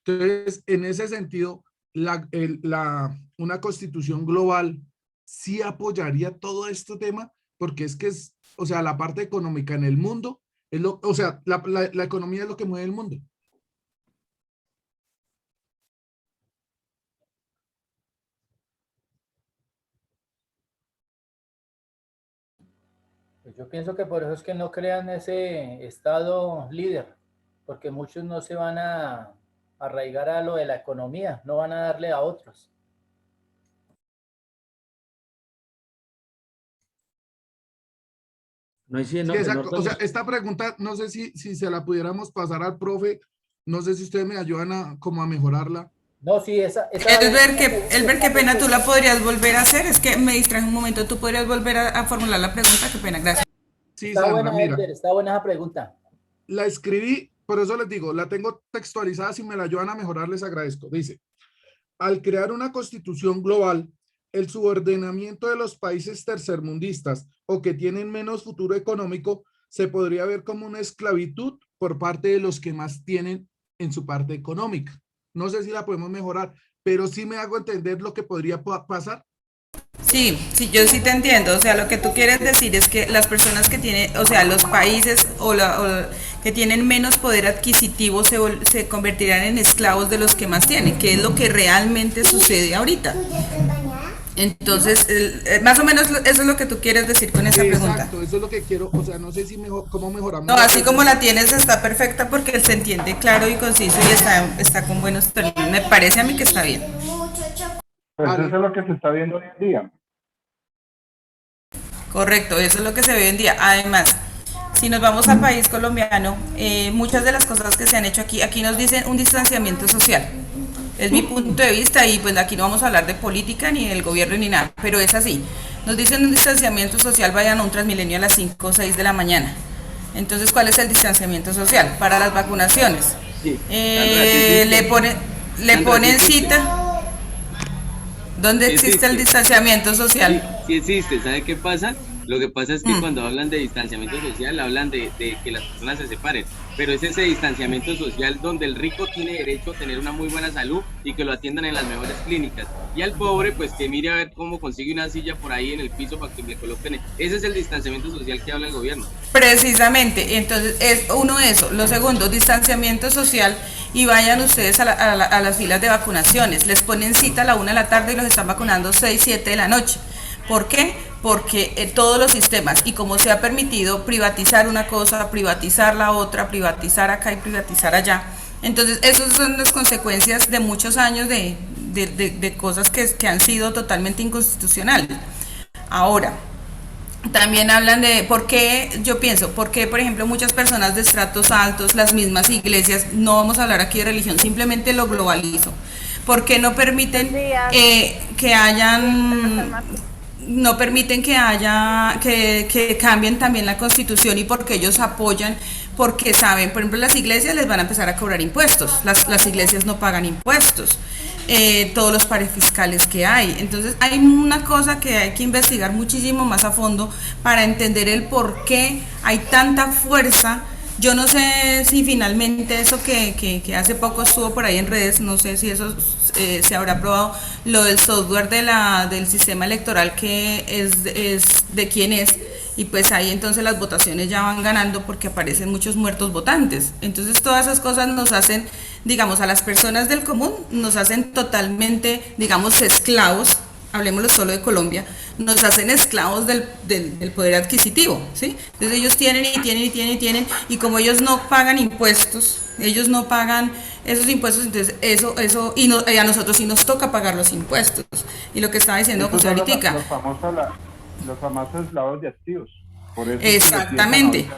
S13: Entonces, en ese sentido, una constitución global sí apoyaría todo este tema, porque es que es, o sea, la parte económica en el mundo, o sea, la economía es lo que mueve el mundo.
S6: Pues yo pienso que por eso es que no crean ese Estado líder, porque muchos no se van a arraigar a lo de la economía, no van a darle a otros.
S15: No hay
S13: Sí, exacto. O sea, esta pregunta, no sé si se la pudiéramos pasar al profe, no sé si ustedes me ayudan a, como a mejorarla.
S6: No, sí, esa
S16: Elber, qué pena, tú la podrías volver a hacer. Es que me distraje un momento, tú podrías volver a formular la pregunta, qué pena, gracias.
S13: Sí,
S6: está
S13: Sandra,
S6: buena,
S13: mira,
S6: Elber, está buena esa pregunta.
S13: la escribí, por eso les digo, la tengo textualizada, si me la ayudan a mejorar les agradezco. Dice, al crear una constitución global, el subordinamiento de los países tercermundistas o que tienen menos futuro económico se podría ver como una esclavitud por parte de los que más tienen en su parte económica. No sé si la podemos mejorar, pero sí me hago entender lo que podría pasar.
S16: Sí, sí, yo sí te entiendo. O sea, lo que tú quieres decir es que las personas que tienen, o sea, los países o que tienen menos poder adquisitivo se convertirán en esclavos de los que más tienen, que es lo que realmente sucede ahorita. Entonces, más o menos eso es lo que tú quieres decir con esa pregunta.
S13: Exacto, eso es lo que quiero, o sea, no sé si cómo mejoramos.
S16: No, así como la tienes está perfecta porque se entiende claro y conciso y está con buenos términos. Me parece a mí que está bien.
S11: Pues eso es lo que se está viendo hoy en día.
S16: Correcto, eso es lo que se ve hoy en día. Además, si nos vamos al país colombiano, muchas de las cosas que se han hecho aquí nos dicen un distanciamiento social. Es mi punto de vista y pues aquí no vamos a hablar de política ni del gobierno ni nada, pero es así. Nos dicen un distanciamiento social, vayan a un Transmilenio a las 5 o 6 de la mañana. Entonces, ¿cuál es el distanciamiento social? Para las vacunaciones.
S5: Sí.
S16: Le ponen cita. ¿Dónde existe el distanciamiento social?
S5: Sí existe, ¿sabe qué pasa? Lo que pasa es que cuando hablan de distanciamiento social, hablan de que las personas se separen, pero es ese distanciamiento social donde el rico tiene derecho a tener una muy buena salud y que lo atiendan en las mejores clínicas. Y al pobre, pues que mire a ver cómo consigue una silla por ahí en el piso para que le coloquen. Ese es el distanciamiento social que habla el gobierno.
S16: Precisamente, entonces es uno eso. Lo segundo, distanciamiento social, y vayan ustedes a las filas de vacunaciones. Les ponen cita a la 1 de la tarde y los están vacunando 6, 7 de la noche. ¿Por qué? Porque todos los sistemas, y como se ha permitido privatizar una cosa, privatizar la otra, privatizar acá y privatizar allá, entonces esas son las consecuencias de muchos años de cosas que han sido totalmente inconstitucionales. Ahora, también hablan de por qué, yo pienso, por qué, por ejemplo, muchas personas de estratos altos, las mismas iglesias, no vamos a hablar aquí de religión, simplemente lo globalizo. ¿Por qué no permiten que hayan... no permiten que cambien también la constitución y porque ellos apoyan, porque saben, por ejemplo, las iglesias les van a empezar a cobrar impuestos, las iglesias no pagan impuestos, todos los pares fiscales que hay. Entonces hay una cosa que hay que investigar muchísimo más a fondo para entender el por qué hay tanta fuerza. Yo no sé si finalmente eso que hace poco estuvo por ahí en redes, no sé si eso se habrá probado, lo del software del sistema electoral que es de quién es, y pues ahí entonces las votaciones ya van ganando porque aparecen muchos muertos votantes. Entonces todas esas cosas nos hacen, digamos, a las personas del común, nos hacen totalmente, digamos, esclavos. Hablemoslo solo de Colombia, nos hacen esclavos del poder adquisitivo, ¿sí? Entonces ellos tienen y como ellos no pagan impuestos, ellos no pagan esos impuestos, entonces y a nosotros sí nos toca pagar los impuestos. Y lo que estaba diciendo José ahorita.
S11: Los famosos lavos de activos. Por eso
S16: exactamente.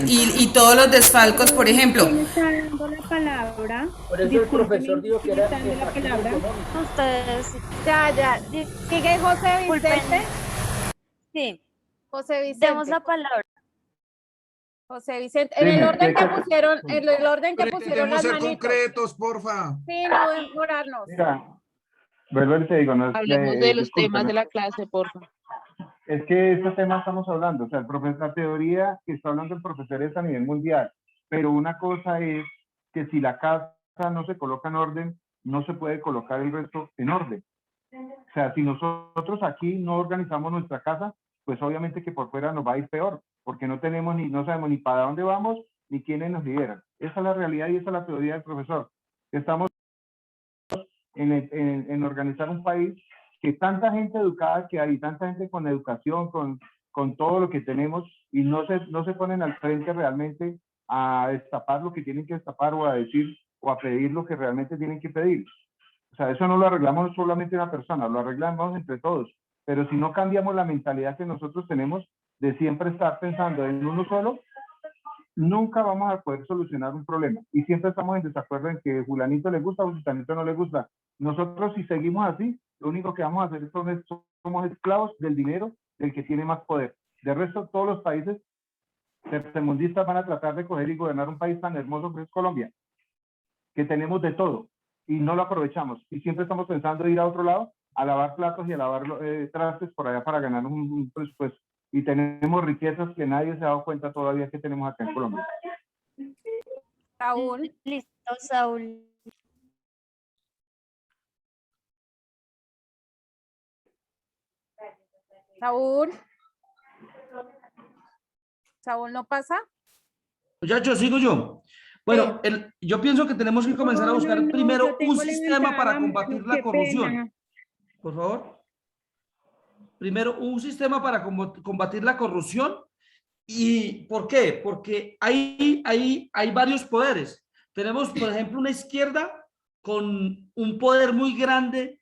S16: Y todos los desfalcos, por ejemplo.
S7: La palabra.
S6: Por eso el profesor dijo que era
S7: la palabra.
S9: Ustedes.
S7: Ya. ¿Sigue José Vicente?
S9: Sí.
S7: José Vicente.
S9: Demos la palabra.
S7: José Vicente, en el orden que pusieron,
S13: Intentemos
S7: las
S13: ser
S7: manitos.
S13: concretos, porfa.
S7: Sí, no demorarnos.
S11: Mira, vuelvo y te digo, no es,
S14: Hablemos de los
S11: disculpen,
S14: temas de la clase, por favor.
S11: es que estos temas estamos hablando, o sea, la teoría que está hablando el profesor es a nivel mundial, pero una cosa es que si la casa no se coloca en orden, no se puede colocar el resto en orden. O sea, si nosotros aquí no organizamos nuestra casa, pues obviamente que por fuera nos va a ir peor, porque no sabemos ni para dónde vamos, ni quiénes nos lideran. Esa es la realidad y esa es la teoría del profesor. Estamos en organizar un país que tanta gente educada que hay, tanta gente con educación, con con todo lo que tenemos y no se ponen al frente realmente a destapar lo que tienen que destapar o a decir o a pedir lo que realmente tienen que pedir. O sea, eso no lo arreglamos solamente una persona, lo arreglamos entre todos. Pero si no cambiamos la mentalidad que nosotros tenemos de siempre estar pensando en uno solo, nunca vamos a poder solucionar un problema. Y siempre estamos en desacuerdo en que fulanito le gusta o fulanito no le gusta. Nosotros, si seguimos así, lo único que vamos a hacer es somos esclavos del dinero del que tiene más poder. De resto, todos los países tercermundistas van a tratar de coger y gobernar un país tan hermoso que es Colombia, que tenemos de todo y no lo aprovechamos. Y siempre estamos pensando en ir a otro lado a lavar platos y a lavar trastes por allá para ganar un presupuesto. Y tenemos riquezas que nadie se ha dado cuenta todavía que tenemos acá en Colombia.
S7: Saúl.
S17: Listo, Saúl.
S7: Saúl. Saúl, ¿no pasa?
S15: Muchachos, sigo yo. Bueno, yo pienso que tenemos que comenzar a buscar primero un sistema para combatir la corrupción. Por favor. Primero, un sistema para combatir la corrupción. ¿Y por qué? Porque hay varios poderes. Tenemos, por ejemplo, una izquierda con un poder muy grande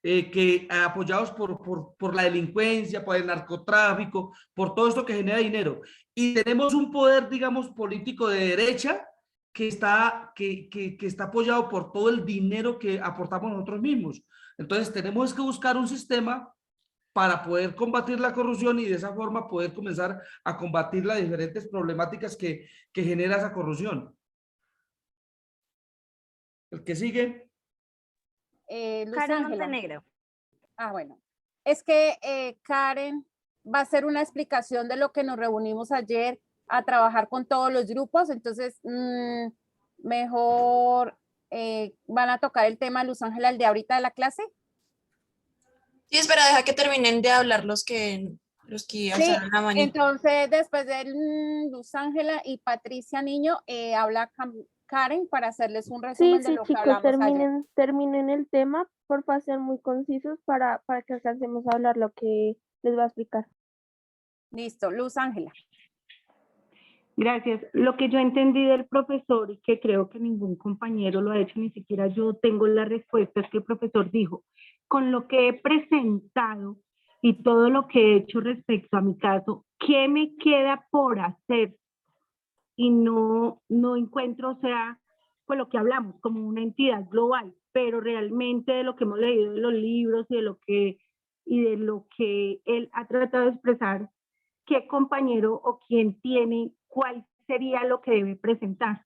S15: que apoyados por la delincuencia, por el narcotráfico, por todo esto que genera dinero. Y tenemos un poder, digamos, político de derecha que está apoyado por todo el dinero que aportamos nosotros mismos. Entonces tenemos que buscar un sistema para poder combatir la corrupción y de esa forma poder comenzar a combatir las diferentes problemáticas que genera esa corrupción. El que sigue.
S7: Luz
S17: Karen
S7: Ángela.
S17: Montenegro.
S7: Ah, bueno. Es que Karen va a hacer una explicación de lo que nos reunimos ayer a trabajar con todos los grupos, entonces mejor van a tocar el tema, Luz Ángela, el de ahorita de la clase.
S14: Sí, espera, deja que terminen de hablar los que
S7: Sí,
S14: alzaron la manita.
S7: entonces después de Luz Ángela y Patricia Niño, habla Karen para hacerles un resumen de lo que hablamos ayer.
S18: terminen el tema, por favor, sean muy concisos para que alcancemos a hablar lo que les va a explicar.
S7: Listo, Luz Ángela.
S19: Gracias. Lo que yo entendí del profesor y que creo que ningún compañero lo ha hecho, ni siquiera yo tengo la respuesta, es que el profesor dijo, con lo que he presentado y todo lo que he hecho respecto a mi caso, ¿qué me queda por hacer? Y no encuentro, o sea, pues lo que hablamos, como una entidad global, pero realmente de lo que hemos leído de los libros y de lo que él ha tratado de expresar, ¿qué compañero o quién tiene, cuál sería lo que debe presentar?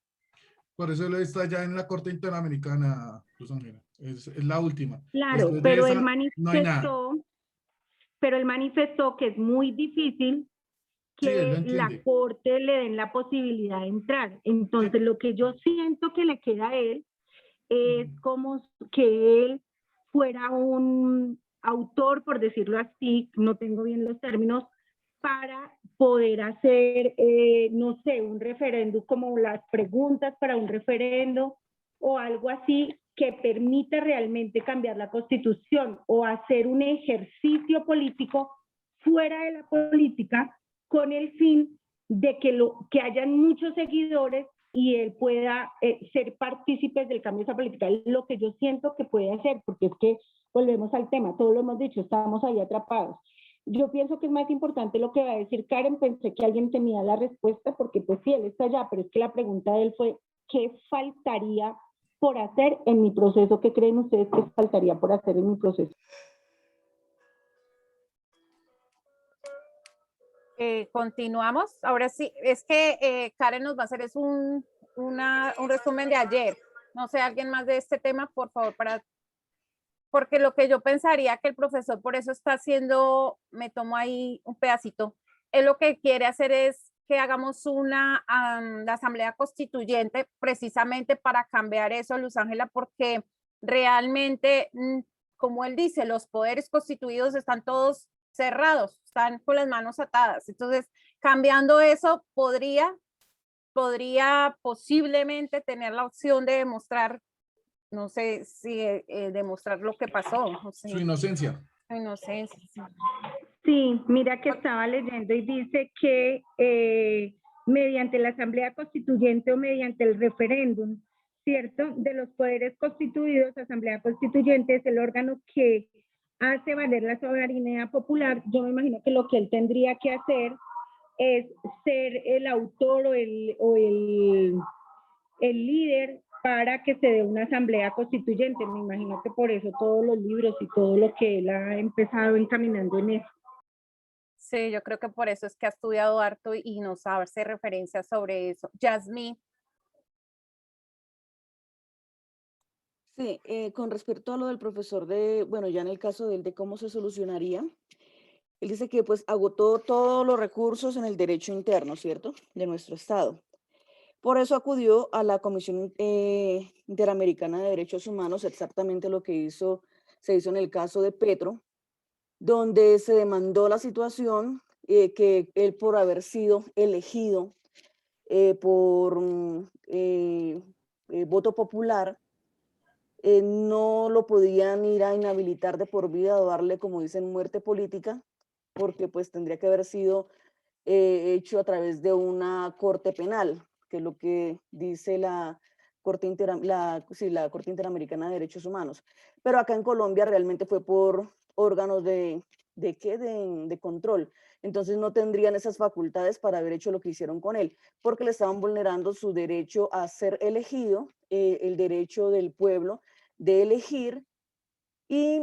S13: Por eso él está ya en la Corte Interamericana, Luz Ángela. Es la última.
S19: Claro,
S13: Después de
S19: pero
S13: esa,
S19: él
S13: no hay nada.
S19: manifestó que es muy difícil
S13: Sí, él lo
S19: que la
S13: entiende.
S19: corte le den la posibilidad de entrar. Entonces, lo que yo siento que le queda a él es como que él fuera un autor, por decirlo así, no tengo bien los términos, para poder hacer, no sé, un referendo, como las preguntas para un referendo o algo así que permita realmente cambiar la Constitución o hacer un ejercicio político fuera de la política con el fin de que hayan muchos seguidores y él pueda ser partícipe del cambio de esa política. Es lo que yo siento que puede hacer, porque es que volvemos al tema, todo lo hemos dicho, estamos ahí atrapados. Yo pienso que es más importante lo que va a decir Karen. Pensé que alguien tenía la respuesta, porque pues sí, él está allá, pero es que la pregunta de él fue, ¿qué faltaría por hacer en mi proceso? ¿Qué creen ustedes que faltaría por hacer en mi proceso?
S7: Continuamos. Ahora sí, es que Karen nos va a hacer un resumen de ayer. No sé, alguien más de este tema, por favor, porque lo que yo pensaría que el profesor por eso está haciendo, me tomo ahí un pedacito, él lo que quiere hacer es que hagamos la asamblea constituyente precisamente para cambiar eso, Luz Ángela, porque realmente, como él dice, los poderes constituidos están todos cerrados, están con las manos atadas. Entonces, cambiando eso, podría posiblemente tener la opción de demostrar, no sé si demostrar lo que pasó. O sea,
S13: Su inocencia.
S7: su inocencia, sí.
S19: Sí, mira que estaba leyendo y dice que mediante la Asamblea Constituyente o mediante el referéndum, ¿cierto? De los poderes constituidos, Asamblea Constituyente es el órgano que hace valer la soberanía popular. Yo me imagino que lo que él tendría que hacer es ser el autor o el líder para que se dé una asamblea constituyente. Me imagino que por eso todos los libros y todo lo que él ha empezado encaminando en eso.
S7: Sí, yo creo que por eso es que ha estudiado harto y nos hace referencia sobre eso. Yasmín.
S10: Sí, con respecto a lo del profesor de, bueno, ya en el caso de él, de cómo se solucionaría, él dice que pues agotó todos los recursos en el derecho interno, ¿cierto? De nuestro Estado. Por eso acudió a la Comisión Interamericana de Derechos Humanos, exactamente lo que se hizo en el caso de Petro, donde se demandó la situación que él por haber sido elegido por voto popular, no lo podían ir a inhabilitar de por vida o darle, como dicen, muerte política, porque pues tendría que haber sido hecho a través de una corte penal, que es lo que dice la Corte Interamericana de Derechos Humanos. Pero acá en Colombia realmente fue por órganos de control. Entonces no tendrían esas facultades para haber hecho lo que hicieron con él, porque le estaban vulnerando su derecho a ser elegido, el derecho del pueblo de elegir, y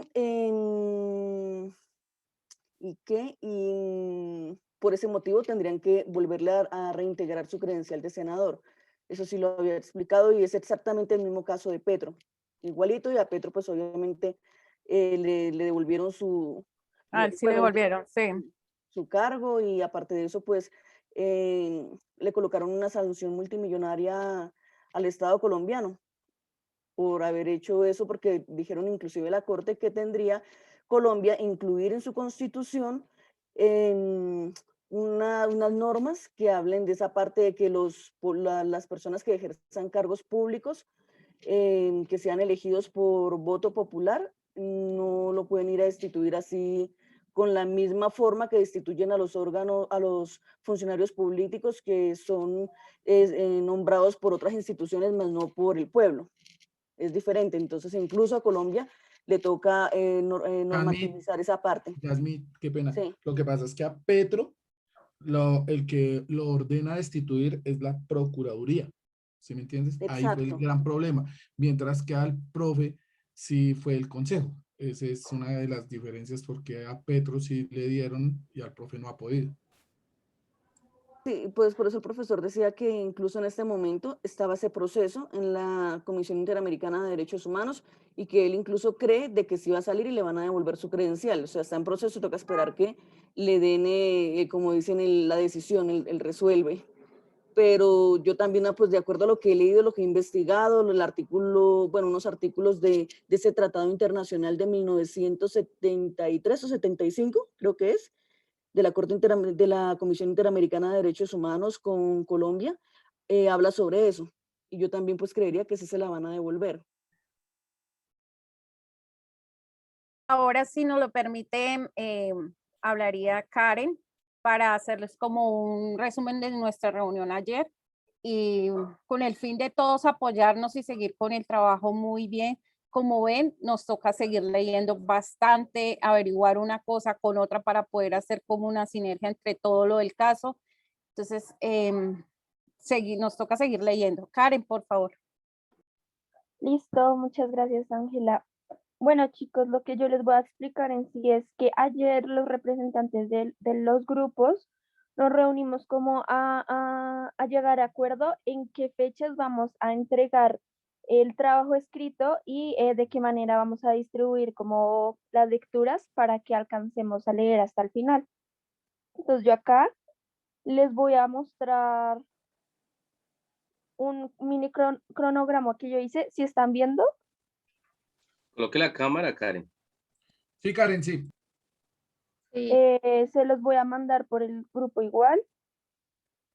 S10: por ese motivo tendrían que volverle a reintegrar su credencial de senador. Eso sí lo había explicado y es exactamente el mismo caso de Petro. Igualito, y a Petro pues obviamente le devolvieron su...
S7: Ah, sí le devolvieron, sí.
S10: Su cargo, y aparte de eso pues le colocaron una sanción multimillonaria al Estado colombiano por haber hecho eso, porque dijeron inclusive la Corte que tendría Colombia incluir en su constitución unas normas que hablen de esa parte de que las personas que ejerzan cargos públicos, que sean elegidos por voto popular, no lo pueden ir a destituir así con la misma forma que destituyen a los órganos, a los funcionarios políticos que son nombrados por otras instituciones, más no por el pueblo. Es diferente, entonces incluso a Colombia le toca normativizar esa parte.
S13: Yasmín, qué pena.
S10: Sí.
S13: Lo que pasa es que a Petro, el que lo ordena destituir es la Procuraduría, ¿sí me entiendes? Ahí fue el gran problema, mientras que al profe sí fue el Consejo. Esa es una de las diferencias, porque a Petro sí le dieron y al profe no ha podido.
S10: Sí, pues por eso el profesor decía que incluso en este momento estaba ese proceso en la Comisión Interamericana de Derechos Humanos, y que él incluso cree de que sí va a salir y le van a devolver su credencial. O sea, está en proceso, toca esperar que le den, como dicen, la decisión, el resuelve. Pero yo también, pues de acuerdo a lo que he leído, lo que he investigado, el artículo, bueno, unos artículos de ese tratado internacional de 1973 o 75, creo que es, de la Comisión Interamericana de Derechos Humanos con Colombia, habla sobre eso. Y yo también pues creería que sí se la van a devolver.
S7: Ahora, si nos lo permite, hablaría Karen para hacerles como un resumen de nuestra reunión ayer, y con el fin de todos apoyarnos y seguir con el trabajo muy bien. Como ven, nos toca seguir leyendo bastante, averiguar una cosa con otra para poder hacer como una sinergia entre todo lo del caso. Entonces, nos toca seguir leyendo. Karen, por favor.
S18: Listo, muchas gracias, Ángela. Bueno, chicos, lo que yo les voy a explicar en sí es que ayer los representantes de los grupos nos reunimos como a llegar a acuerdo en qué fechas vamos a entregar el trabajo escrito y de qué manera vamos a distribuir como las lecturas para que alcancemos a leer hasta el final. Entonces yo acá les voy a mostrar un mini cronograma que yo hice. ¿Sí están viendo?
S5: Coloque la cámara, Karen.
S13: Sí, Karen, sí.
S18: Se los voy a mandar por el grupo igual.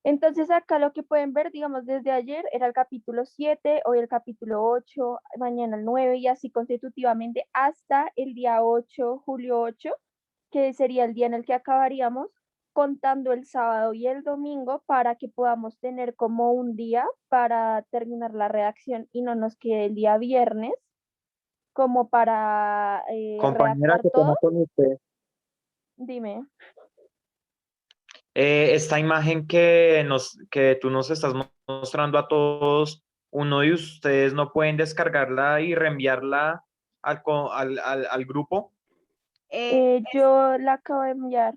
S18: Entonces acá lo que pueden ver, digamos, desde ayer era el capítulo 7, hoy el capítulo 8, mañana el 9 y así consecutivamente hasta el día 8, julio 8, que sería el día en el que acabaríamos, contando el sábado y el domingo para que podamos tener como un día para terminar la redacción y no nos quede el día viernes como para
S17: Compañera,
S18: redactar
S17: ¿qué pasa
S18: todo.
S17: con usted?
S18: Dime.
S17: Esta imagen que tú nos estás mostrando a todos, uno de ustedes no pueden descargarla y reenviarla al grupo.
S18: Yo la acabo de enviar.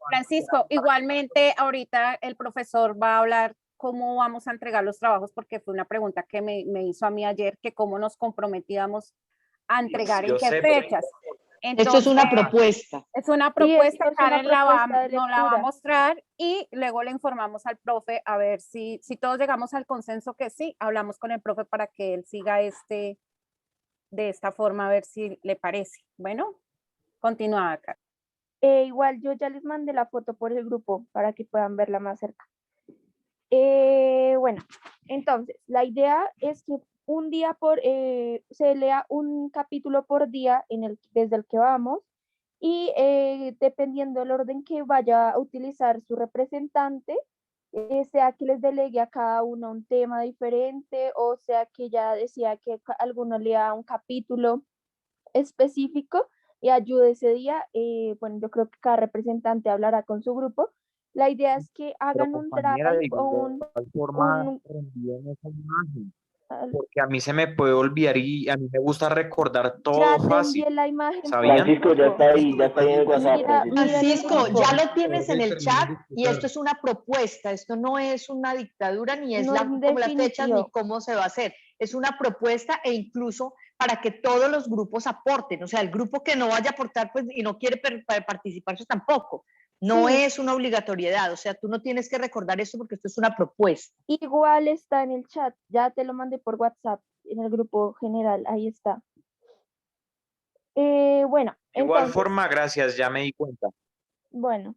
S7: Francisco, igualmente ahorita el profesor va a hablar cómo vamos a entregar los trabajos, porque fue una pregunta que me hizo a mí ayer, que cómo nos comprometíamos a entregar en qué fechas.
S12: Esto es una propuesta.
S7: Es una
S18: Sí,
S7: propuesta,
S18: esto es una
S7: Karen
S18: propuesta de
S7: nos la va a
S18: lectura.
S7: mostrar y luego le informamos al profe a ver si todos llegamos al consenso que sí, hablamos con el profe para que él siga de esta forma, a ver si le parece. Bueno, continúa acá.
S18: Igual yo ya les mandé la foto por el grupo para que puedan verla más cerca. Bueno, entonces, la idea es que un día se lea un capítulo por día desde el que vamos y dependiendo del orden que vaya a utilizar su representante, sea que les delegue a cada uno un tema diferente o sea que ya decía que alguno lea un capítulo específico y ayude ese día. Bueno, yo creo que cada representante hablará con su grupo. La idea es que hagan un
S17: Compañera, de
S18: drive o
S17: igual forma,
S18: un,
S17: reenvíen esa imagen, porque a mí se me puede olvidar y a mí me gusta recordar
S18: ya
S17: todo
S18: te
S17: fácil,
S18: envié la imagen por
S17: ¿sabían?
S11: Francisco, ya está ahí en el WhatsApp.
S18: Mira, mira en el
S12: Francisco,
S18: grupo.
S12: ya lo tienes en el chat y esto es una propuesta, esto no es una dictadura, ni es
S18: No es
S12: como las fechas, ni
S18: definitivo.
S12: cómo se va a hacer. Es una propuesta e incluso para que todos los grupos aporten, o sea, el grupo que no vaya a aportar pues, y no quiere participar, pues tampoco. No
S18: Sí.
S12: es una obligatoriedad, o sea, tú no tienes que recordar esto porque esto es una propuesta.
S18: Igual está en el chat, ya te lo mandé por WhatsApp, en el grupo general, ahí está. Bueno,
S17: De igual
S18: entonces,
S17: forma, gracias, ya me di cuenta.
S18: bueno,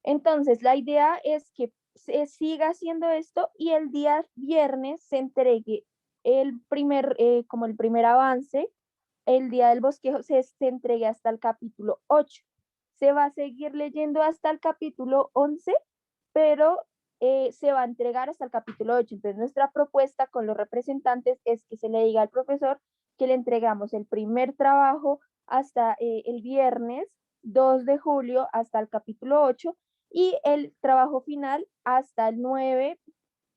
S18: entonces la idea es que se siga haciendo esto y el día viernes se entregue como el primer avance. El día del bosquejo se entregue hasta el capítulo 8. Se va a seguir leyendo hasta el capítulo 11, pero se va a entregar hasta el capítulo 8. Entonces nuestra propuesta con los representantes es que se le diga al profesor que le entregamos el primer trabajo hasta el viernes 2 de julio hasta el capítulo 8 y el trabajo final hasta el 9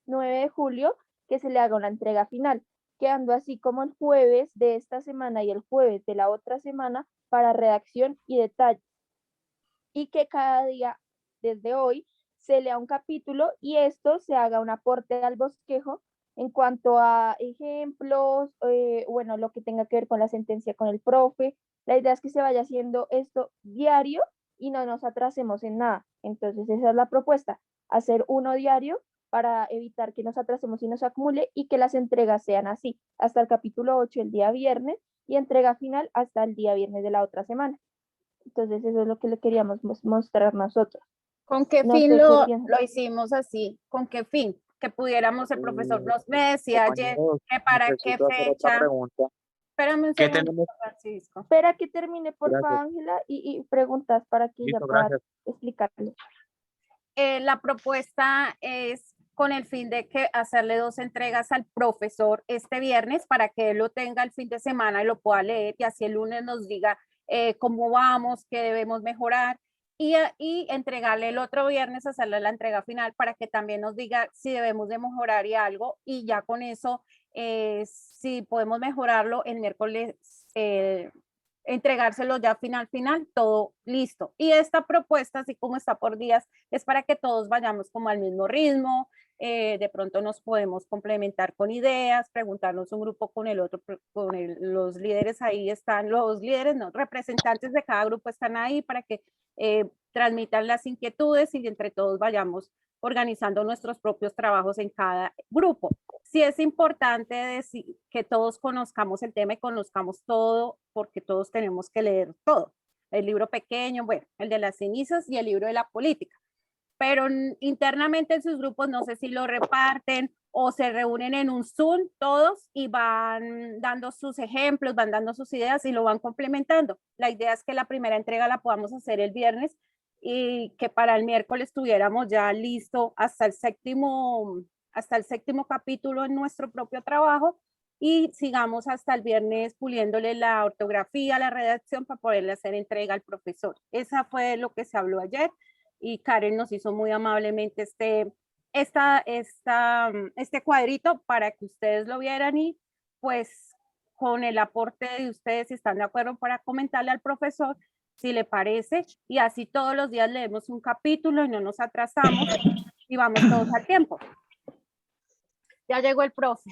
S18: de julio, que se le haga una entrega final, quedando así como el jueves de esta semana y el jueves de la otra semana para redacción y detalle. Y que cada día, desde hoy, se lea un capítulo y esto se haga un aporte al bosquejo en cuanto a ejemplos, bueno, lo que tenga que ver con la sentencia con el profe. La idea es que se vaya haciendo esto diario y no nos atrasemos en nada. Entonces esa es la propuesta, hacer uno diario para evitar que nos atrasemos y nos acumule y que las entregas sean así, hasta el capítulo 8 el día viernes y entrega final hasta el día viernes de la otra semana. Entonces eso es lo que le queríamos mostrar nosotros.
S7: ¿Con qué
S18: No
S7: fin
S18: sé
S7: lo
S18: qué piensan.
S7: hicimos así? ¿Con qué fin? Que pudiéramos, el profesor me decía ayer
S17: Compañeros,
S7: que para qué
S17: necesito hacer otra
S7: fecha.
S17: pregunta.
S7: Espérame un
S17: ¿Qué
S7: segundo,
S17: tenemos?
S7: Francisco.
S18: Espera que termine, por favor,
S17: Gracias.
S18: Ángela, y preguntas para que ella
S17: Listo,
S18: pueda
S17: gracias.
S18: explicarle.
S7: La propuesta es con el fin de que hacerle 2 entregas al profesor este viernes para que él lo tenga el fin de semana y lo pueda leer y así el lunes nos diga cómo vamos, qué debemos mejorar y entregarle el otro viernes, hacerle la entrega final para que también nos diga si debemos de mejorar y algo y ya con eso, si podemos mejorarlo el miércoles, entregárselo ya final, todo listo. Y esta propuesta, así como está por días, es para que todos vayamos como al mismo ritmo, de pronto nos podemos complementar con ideas, preguntarnos un grupo con el otro, los líderes ahí están, los líderes, no, representantes de cada grupo están ahí para que transmitan las inquietudes y entre todos vayamos organizando nuestros propios trabajos en cada grupo. Sí es importante decir que todos conozcamos el tema y conozcamos todo, porque todos tenemos que leer todo. El libro pequeño, bueno, el de las cenizas y el libro de la política. Pero internamente en sus grupos no sé si lo reparten o se reúnen en un Zoom todos y van dando sus ejemplos, van dando sus ideas y lo van complementando. La idea es que la primera entrega la podamos hacer el viernes y que para el miércoles tuviéramos ya listo hasta el séptimo capítulo en nuestro propio trabajo y sigamos hasta el viernes puliéndole la ortografía, la redacción para poderle hacer entrega al profesor. Esa fue lo que se habló ayer y Karen nos hizo muy amablemente este cuadrito para que ustedes lo vieran y pues con el aporte de ustedes, si están de acuerdo, para comentarle al profesor si le parece, y así todos los días leemos un capítulo y no nos atrasamos y vamos todos a tiempo. Ya llegó el profe.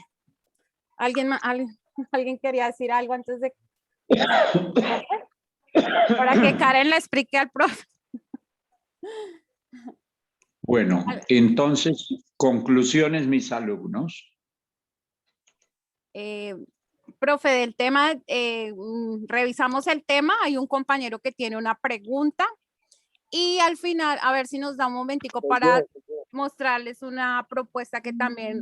S7: ¿Alguien quería decir algo antes de para que Karen le explique al profe?
S1: Bueno, entonces, conclusiones, mis alumnos.
S7: Profe, del tema, revisamos el tema, hay un compañero que tiene una pregunta y al final, a ver si nos da un momentico para mostrarles una propuesta que también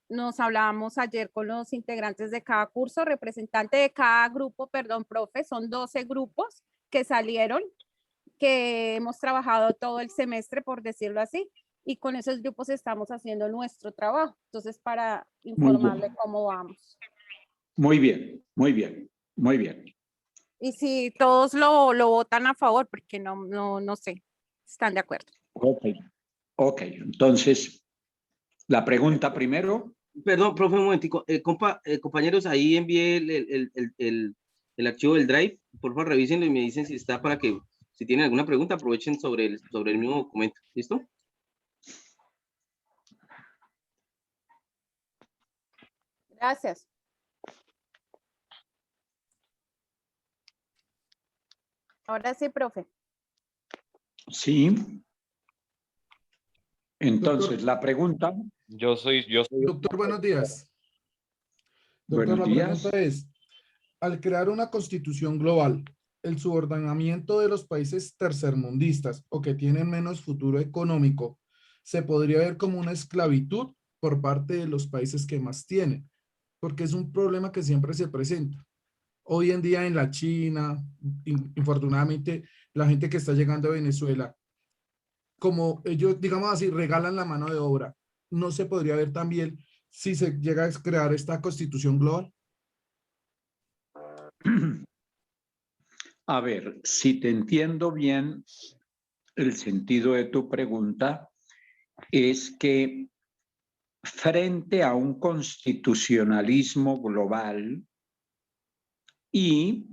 S7: nos hablábamos ayer con los integrantes de cada curso, representante de cada grupo, perdón, profe, son 12 grupos que salieron, que hemos trabajado todo el semestre, por decirlo así, y con esos grupos estamos haciendo nuestro trabajo. Entonces, para informarle cómo vamos.
S1: Muy bien, muy bien, muy bien.
S7: Y si todos lo votan a favor, porque no sé, están de acuerdo.
S1: Ok, entonces, la pregunta primero.
S5: Perdón, profe, un momentico. Compañeros, ahí envié el archivo del Drive. Por favor, revísenlo y me dicen si está para que, si tienen alguna pregunta, aprovechen sobre el mismo documento. ¿Listo?
S7: Gracias. Ahora sí, profe.
S1: Sí. Entonces, la pregunta.
S17: Yo soy.
S13: Doctor, buenos días. Doctor,
S1: Buenos
S13: la
S1: días.
S13: pregunta es, al crear una constitución global, el subordinamiento de los países tercermundistas o que tienen menos futuro económico, ¿se podría ver como una esclavitud por parte de los países que más tienen? Porque es un problema que siempre se presenta. Hoy en día en la China, infortunadamente, la gente que está llegando a Venezuela, como ellos, digamos así, regalan la mano de obra, ¿no se podría ver también si se llega a crear esta constitución global?
S1: A ver, si te entiendo bien, el sentido de tu pregunta es que frente a un constitucionalismo global y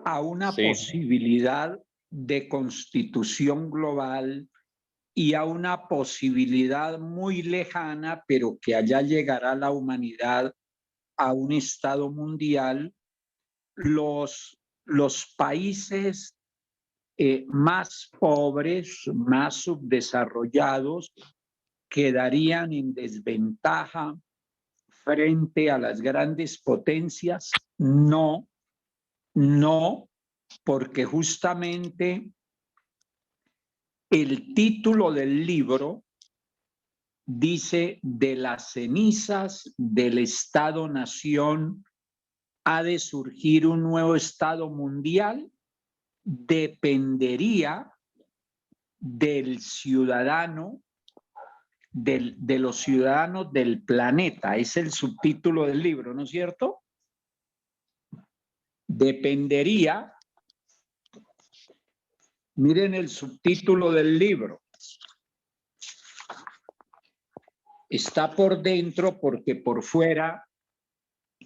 S1: a una posibilidad de constitución global y a una posibilidad muy lejana, pero que allá llegará la humanidad a un estado mundial, los países más pobres, más subdesarrollados, quedarían en desventaja frente a las grandes potencias. No, porque justamente el título del libro dice: de las cenizas del Estado-nación ha de surgir un nuevo Estado mundial. Dependería del ciudadano, de los ciudadanos del planeta. Es el subtítulo del libro, ¿no es cierto? Dependería. Miren el subtítulo del libro. Está por dentro porque por fuera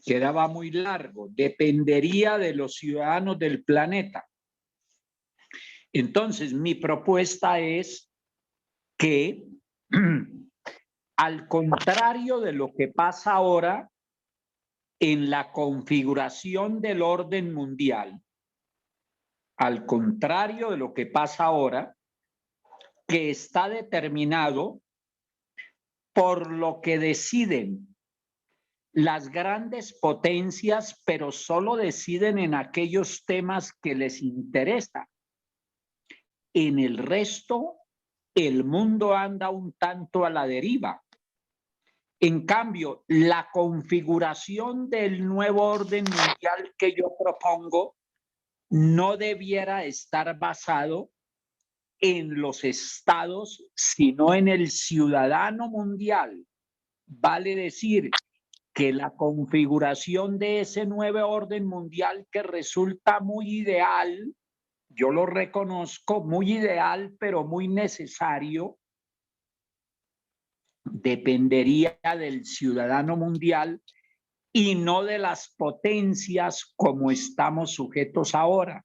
S1: quedaba muy largo. Dependería de los ciudadanos del planeta. Entonces, mi propuesta es que, al contrario de lo que pasa ahora en la configuración del orden mundial, al contrario de lo que pasa ahora, que está determinado por lo que deciden las grandes potencias, pero solo deciden en aquellos temas que les interesan. En el resto, el mundo anda un tanto a la deriva. En cambio, la configuración del nuevo orden mundial que yo propongo no debiera estar basado en los estados, sino en el ciudadano mundial. Vale decir que la configuración de ese nuevo orden mundial, que resulta muy ideal, yo lo reconozco, muy ideal, pero muy necesario, dependería del ciudadano mundial y no de las potencias como estamos sujetos ahora.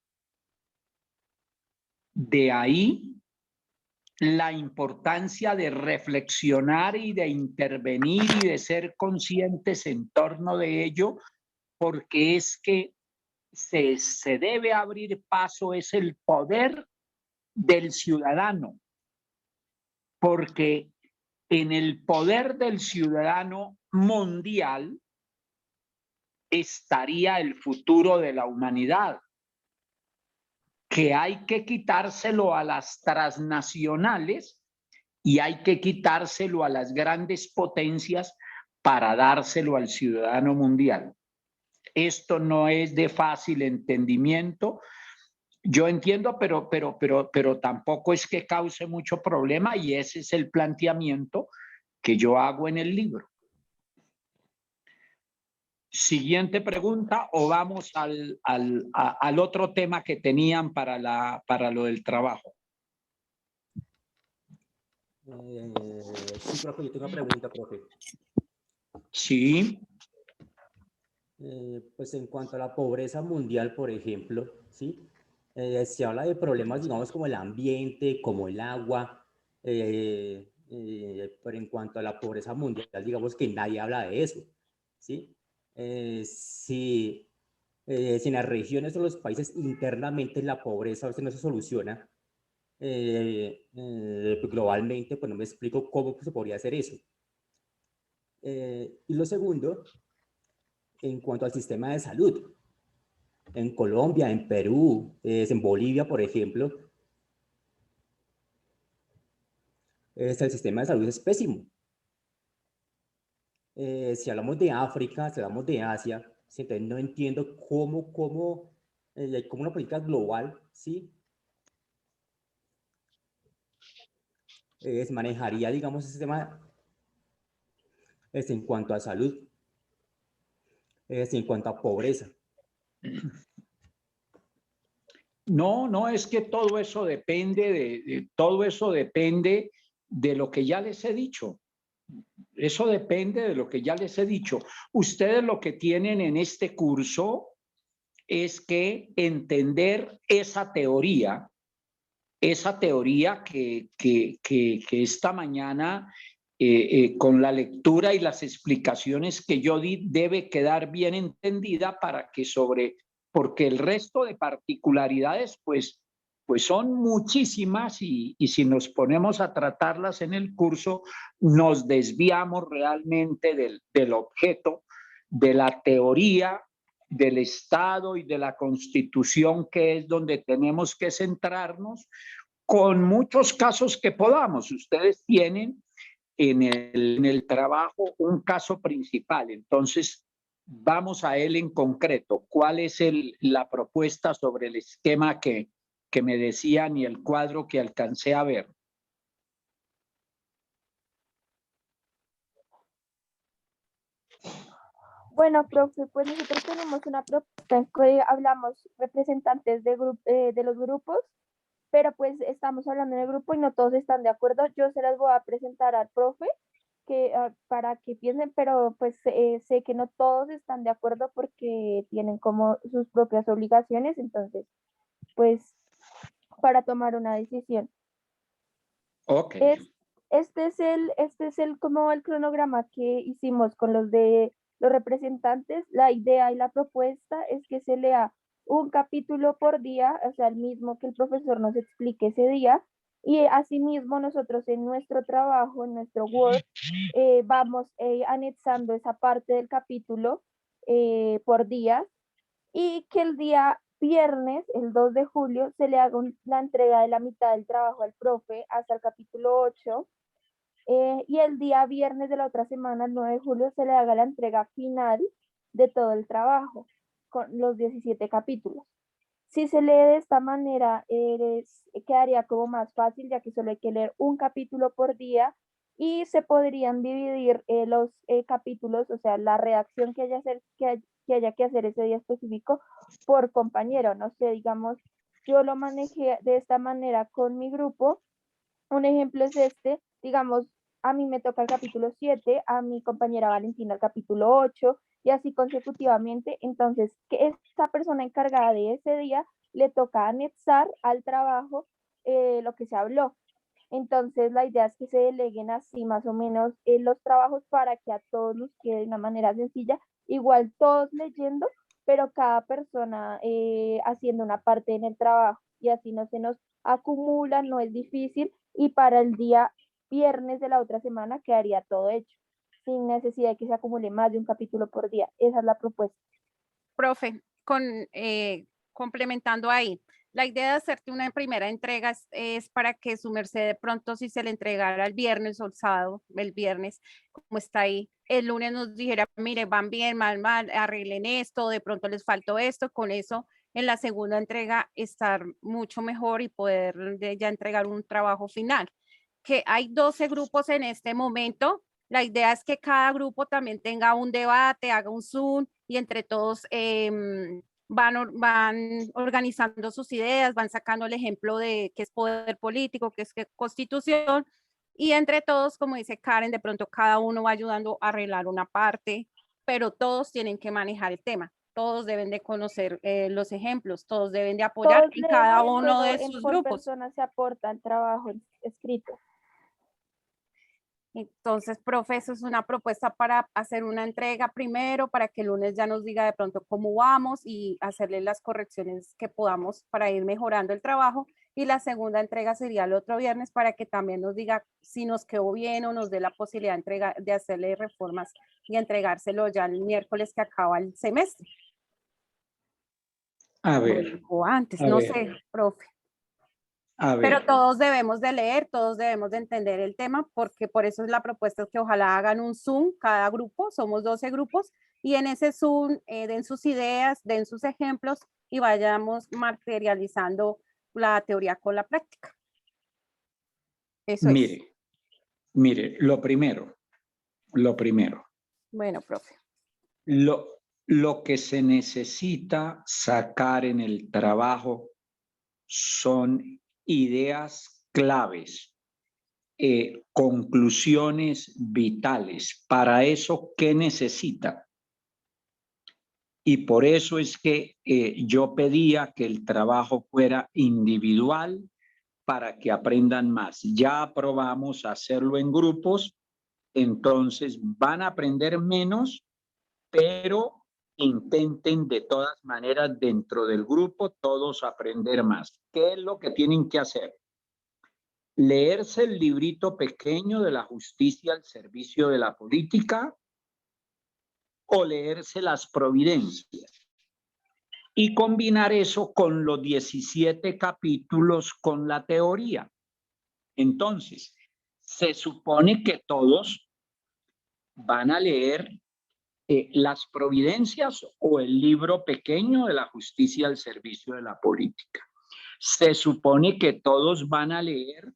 S1: De ahí la importancia de reflexionar y de intervenir y de ser conscientes en torno de ello, porque es que se debe abrir paso, es el poder del ciudadano, porque en el poder del ciudadano mundial estaría el futuro de la humanidad, que hay que quitárselo a las transnacionales y hay que quitárselo a las grandes potencias para dárselo al ciudadano mundial. Esto no es de fácil entendimiento. Yo entiendo, pero tampoco es que cause mucho problema, y ese es el planteamiento que yo hago en el libro. Siguiente pregunta, o vamos al otro tema que tenían para lo del trabajo.
S20: Sí, profe, yo tengo una pregunta, profe.
S1: Sí.
S20: Pues en cuanto a la pobreza mundial, por ejemplo, ¿sí? Se habla de problemas, digamos, como el ambiente, como el agua, pero en cuanto a la pobreza mundial, digamos que nadie habla de eso, ¿sí? Si en las regiones o los países internamente la pobreza a veces no se soluciona, globalmente, pues no me explico cómo se podría hacer eso. Y lo segundo, en cuanto al sistema de salud, en Colombia, en Perú, en Bolivia, por ejemplo, el sistema de salud es pésimo. Si hablamos de África, si hablamos de Asia, ¿sí? Entonces no entiendo cómo una política global, ¿sí? Manejaría, digamos, ese tema en cuanto a salud, en cuanto a pobreza.
S1: No, es que todo eso depende todo eso depende de lo que ya les he dicho. Eso depende de lo que ya les he dicho. Ustedes lo que tienen en este curso es que entender esa teoría que esta mañana, con la lectura y las explicaciones que yo di, debe quedar bien entendida porque el resto de particularidades, pues son muchísimas, y si nos ponemos a tratarlas en el curso, nos desviamos realmente del objeto, de la teoría del Estado y de la Constitución, que es donde tenemos que centrarnos, con muchos casos que podamos. Ustedes tienen en el trabajo un caso principal, entonces vamos a él en concreto. ¿Cuál es la propuesta sobre el esquema que me decían y el cuadro que alcancé a ver?
S18: Bueno, profe, pues nosotros tenemos una propuesta en que hablamos representantes de los grupos, pero pues estamos hablando en el grupo y no todos están de acuerdo. Yo se las voy a presentar al profe para que piensen, pero pues sé que no todos están de acuerdo porque tienen como sus propias obligaciones, entonces, pues, para tomar una decisión.
S1: Ok.
S18: Este es como el cronograma que hicimos con los de los representantes. La idea y la propuesta es que se lea un capítulo por día, o sea, el mismo que el profesor nos explique ese día, y asimismo nosotros en nuestro trabajo, en nuestro Word, vamos anexando esa parte del capítulo por día, y que el día viernes, el 2 de julio, se le haga la entrega de la mitad del trabajo al profe hasta el capítulo 8, y el día viernes de la otra semana, el 9 de julio, se le haga la entrega final de todo el trabajo con los 17 capítulos. Si se lee de esta manera, quedaría como más fácil, ya que solo hay que leer un capítulo por día y se podrían dividir los capítulos, o sea, la redacción que haya que hacer ese día específico por compañero. No sé, digamos, yo lo manejé de esta manera con mi grupo. Un ejemplo es este, digamos, a mí me toca el capítulo 7, a mi compañera Valentina el capítulo 8, y así consecutivamente. Entonces, que esta persona encargada de ese día le toca anexar al trabajo lo que se habló. Entonces, la idea es que se deleguen así más o menos los trabajos para que a todos nos quede de una manera sencilla, igual todos leyendo, pero cada persona haciendo una parte en el trabajo, y así no se nos acumula, no es difícil, y para el día viernes de la otra semana quedaría todo hecho, sin necesidad de que se acumule más de un capítulo por día. Esa es la propuesta.
S7: Profe, complementando ahí, la idea de hacerte una primera entrega es para que su merced de pronto, si se le entregara el viernes o el sábado, el viernes, como está ahí, el lunes nos dijera, mire, van bien, mal, arreglen esto, de pronto les faltó esto, con eso en la segunda entrega estar mucho mejor y poder ya entregar un trabajo final. Que hay 12 grupos en este momento. La idea es que cada grupo también tenga un debate, haga un Zoom y entre todos van organizando sus ideas, van sacando el ejemplo de qué es poder político, qué es constitución, y entre todos, como dice Karen, de pronto cada uno va ayudando a arreglar una parte, pero todos tienen que manejar el tema. Todos deben de conocer los ejemplos, todos deben de apoyar
S18: Todos
S7: en cada
S18: leen,
S7: uno de
S18: luego
S7: sus
S18: por
S7: grupos.
S18: persona se aporta el trabajo escrito.
S7: Entonces, profe, eso es una propuesta para hacer una entrega primero, para que el lunes ya nos diga de pronto cómo vamos y hacerle las correcciones que podamos para ir mejorando el trabajo. Y la segunda entrega sería el otro viernes para que también nos diga si nos quedó bien o nos dé la posibilidad de hacerle reformas y entregárselo ya el miércoles que acaba el semestre.
S1: A ver.
S7: O antes,
S1: a
S7: no
S1: ver,
S7: sé, profe.
S1: A
S7: Pero
S1: ver.
S7: todos debemos de leer, todos debemos de entender el tema, porque por eso es la propuesta que ojalá hagan un Zoom cada grupo, somos 12 grupos, y en ese Zoom den sus ideas, den sus ejemplos y vayamos materializando la teoría con la práctica. Eso es.
S1: Mire, lo primero.
S7: Bueno, profe.
S1: Lo que se necesita sacar en el trabajo son ideas claves, conclusiones vitales. Para eso, ¿qué necesita? Y por eso es que yo pedía que el trabajo fuera individual para que aprendan más. Ya aprobamos hacerlo en grupos, entonces van a aprender menos, pero intenten de todas maneras dentro del grupo todos aprender más. ¿Qué es lo que tienen que hacer? Leerse el librito pequeño de la justicia al servicio de la política o leerse las providencias y combinar eso con los 17 capítulos con la teoría. Entonces, se supone que todos van a leer las providencias o el libro pequeño de la justicia al servicio de la política. Se supone que todos van a leer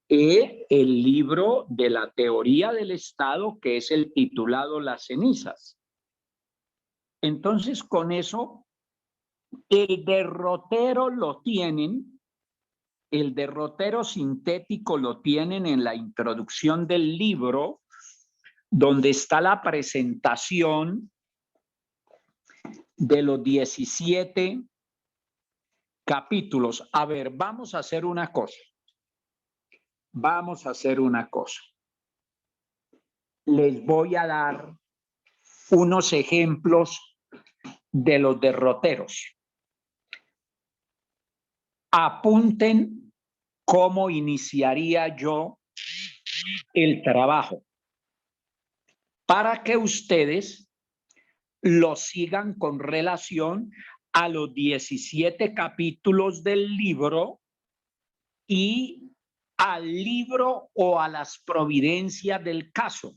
S1: el libro de la teoría del Estado, que es el titulado Las cenizas. Entonces, con eso, el derrotero lo tienen, el derrotero sintético lo tienen en la introducción del libro, donde está la presentación de los 17 capítulos. A ver, vamos a hacer una cosa. Les voy a dar unos ejemplos de los derroteros. Apunten cómo iniciaría yo el trabajo para que ustedes lo sigan con relación a los 17 capítulos del libro y al libro o a las providencias del caso,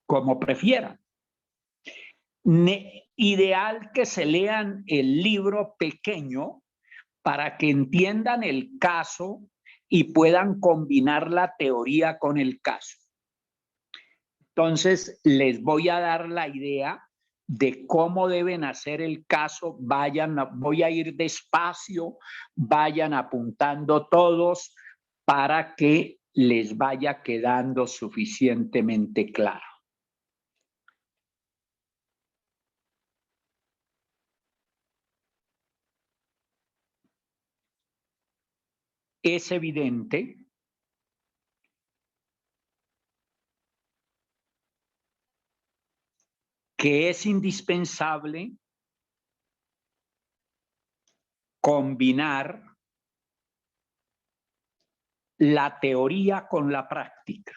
S1: como prefieran. Ideal que se lean el libro pequeño para que entiendan el caso y puedan combinar la teoría con el caso. Entonces, les voy a dar la idea de cómo deben hacer el caso. Voy a ir despacio, vayan apuntando todos para que les vaya quedando suficientemente claro. Es evidente que es indispensable combinar la teoría con la práctica.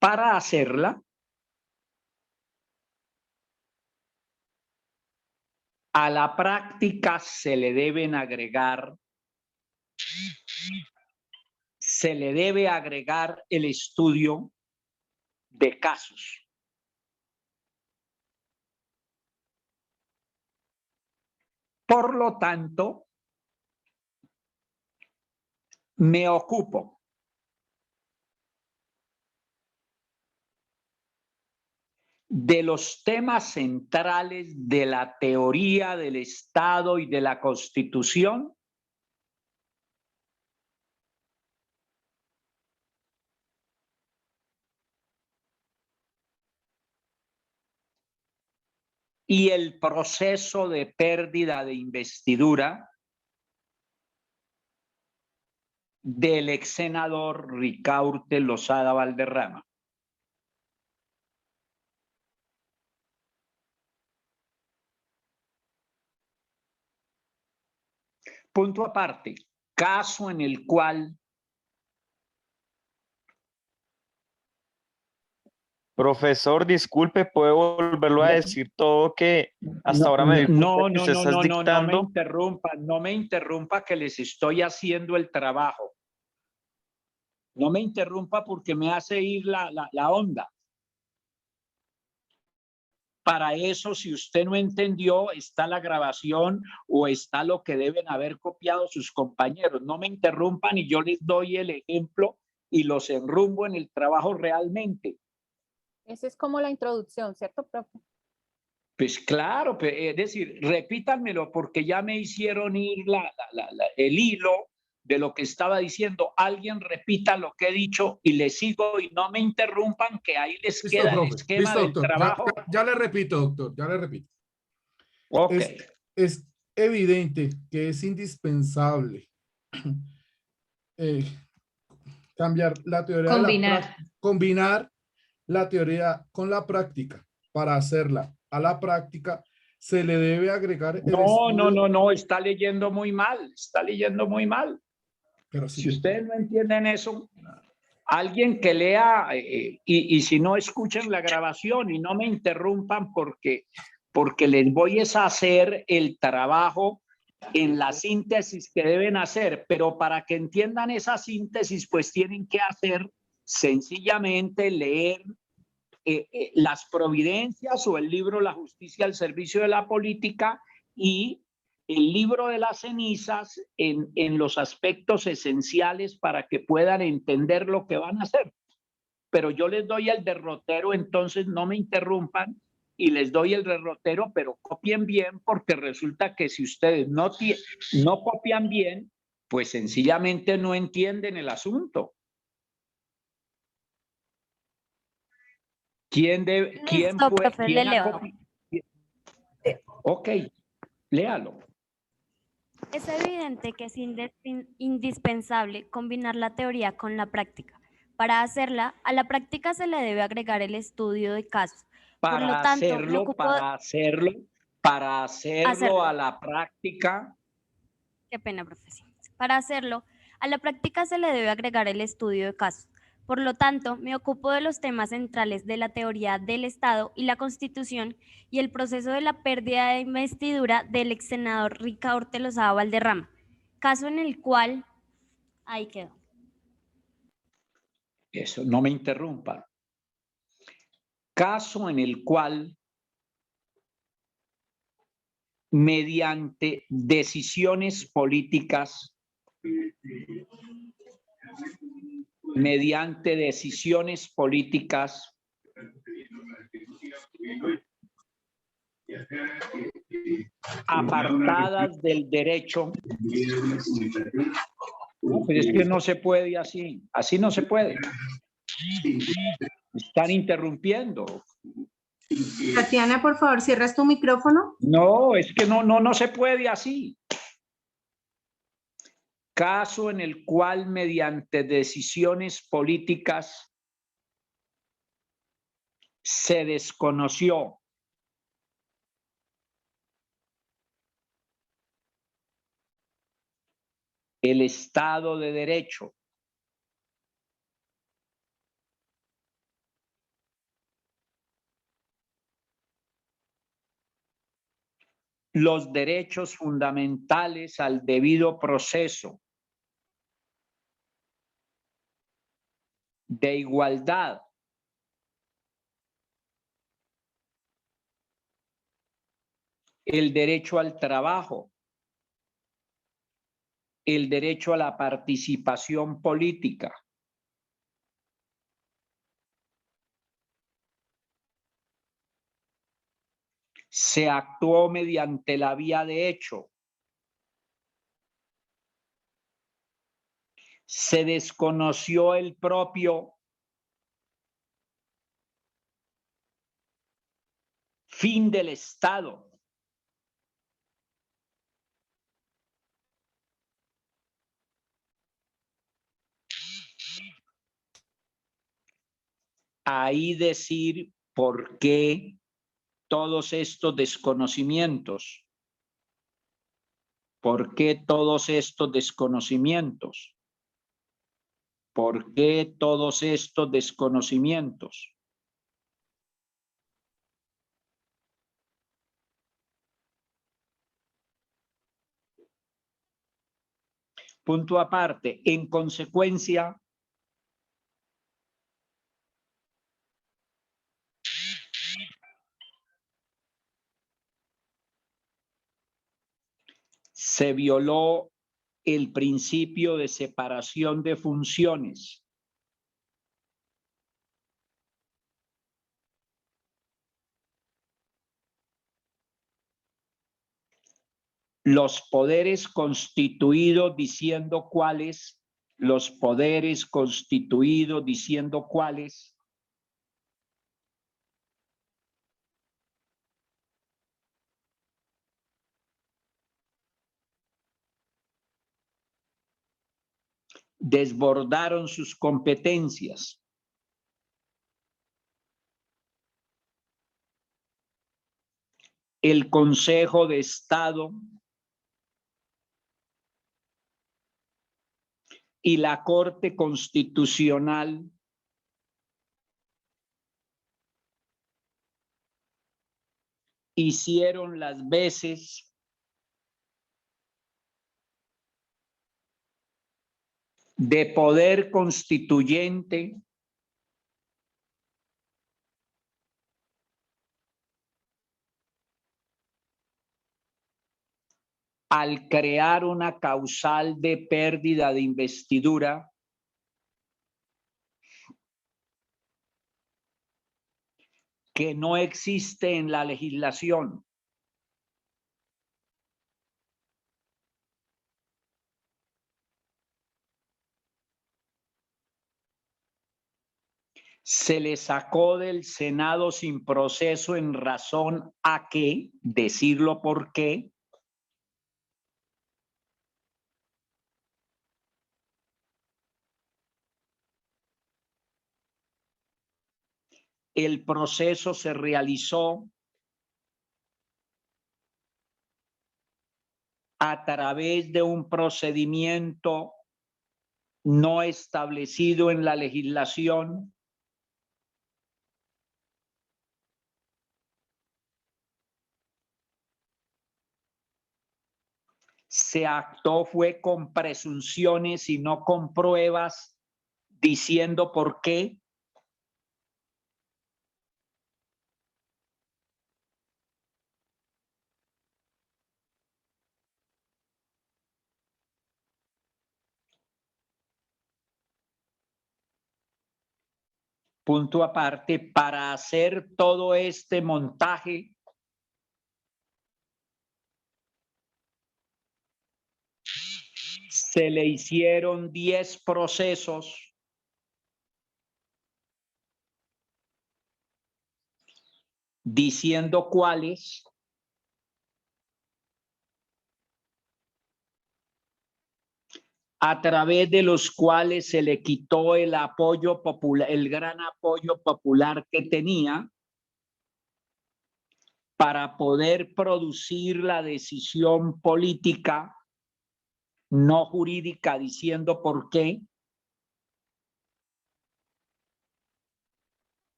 S1: Para hacerla, a la práctica se le debe agregar el estudio de casos. Por lo tanto, me ocupo de los temas centrales de la teoría del Estado y de la Constitución y el proceso de pérdida de investidura del ex senador Ricaurte Lozada Valderrama. Punto aparte, caso en el cual...
S17: Profesor, disculpe, ¿puedo volverlo a decir todo que hasta ahora me di cuenta que usted está dictando?
S1: No me interrumpa que les estoy haciendo el trabajo. No me interrumpa porque me hace ir la onda. Para eso, si usted no entendió, está la grabación o está lo que deben haber copiado sus compañeros. No me interrumpan y yo les doy el ejemplo y los enrumbo en el trabajo realmente.
S7: Esa es como la introducción, ¿cierto, profe?
S1: Pues claro, es decir, repítanmelo porque ya me hicieron ir el hilo de lo que estaba diciendo. Alguien repita lo que he dicho y le sigo y no me interrumpan, que ahí les
S13: Listo,
S1: queda el
S13: profe.
S1: esquema
S13: Listo,
S1: del
S13: doctor.
S1: trabajo.
S13: Ya le repito, doctor, ya le repito.
S1: Ok.
S13: Es evidente que es indispensable cambiar la teoría combinar la teoría con la práctica. Para hacerla a la práctica se le debe agregar el estudio.
S1: No, está leyendo muy mal, está leyendo muy mal.
S13: Pero
S1: si ustedes no entienden eso, alguien que lea y si no escuchen la grabación y no me interrumpan porque les voy a hacer el trabajo en la síntesis que deben hacer, pero para que entiendan esa síntesis, pues tienen que hacer sencillamente leer las providencias o el libro La justicia al servicio de la política y el libro de las cenizas en los aspectos esenciales para que puedan entender lo que van a hacer. Pero yo les doy el derrotero, entonces no me interrumpan y les doy el derrotero, pero copien bien porque resulta que si ustedes no copian bien, pues sencillamente no entienden el asunto. Ok, léalo.
S21: Es evidente que es indispensable combinar la teoría con la práctica. Para hacerla, a la práctica se le debe agregar el estudio de casos. Por lo tanto,
S1: para hacerlo a la práctica.
S21: Qué pena, profesor. Para hacerlo, a la práctica se le debe agregar el estudio de casos. Por lo tanto, me ocupo de los temas centrales de la teoría del Estado y la Constitución y el proceso de la pérdida de investidura del ex senador Ricardo Lozada Valderrama, caso en el cual... Ahí quedó.
S1: Eso, no me interrumpa. Caso en el cual, mediante decisiones políticas, apartadas del derecho. No, pero es que no se puede así no se puede. Están interrumpiendo.
S3: Tatiana, por favor, ¿cierras tu micrófono?
S1: No, es que no se puede así. Caso en el cual, mediante decisiones políticas, se desconoció el Estado de Derecho, los derechos fundamentales al debido proceso de igualdad, el derecho al trabajo, el derecho a la participación política, se actuó mediante la vía de hecho, se desconoció el propio fin del Estado. Ahí decir por qué todos estos desconocimientos. ¿Por qué todos estos desconocimientos? ¿Por qué todos estos desconocimientos? Punto aparte, en consecuencia, se violó el principio de separación de funciones. Los poderes constituidos diciendo cuáles, los poderes constituidos diciendo cuáles, desbordaron sus competencias. El Consejo de Estado y la Corte Constitucional hicieron las veces de poder constituyente al crear una causal de pérdida de investidura que no existe en la legislación. Se le sacó del Senado sin proceso en razón a que, decirlo por qué, el proceso se realizó a través de un procedimiento no establecido en la legislación, se actuó fue con presunciones y no con pruebas, diciendo por qué. Punto aparte, para hacer todo este montaje, se le hicieron 10 procesos diciendo cuáles, a través de los cuales se le quitó el apoyo popular, el gran apoyo popular que tenía para poder producir la decisión política, no jurídica, diciendo por qué.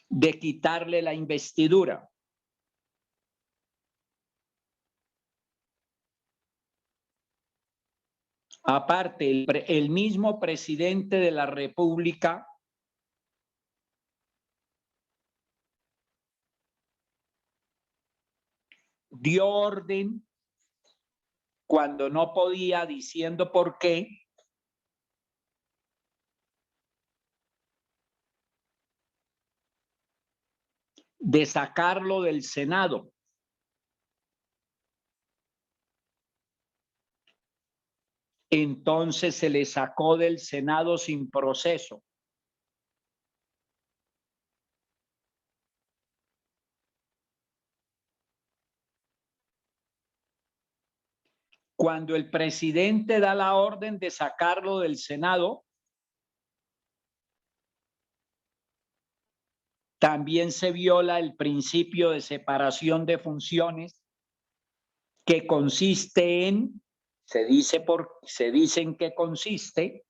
S1: De quitarle la investidura. Aparte, el mismo presidente de la República dio orden cuando no podía, diciendo por qué, de sacarlo del Senado. Entonces se le sacó del Senado sin proceso. Cuando el presidente da la orden de sacarlo del Senado, también se viola el principio de separación de funciones, que consiste en, se dice en qué consiste,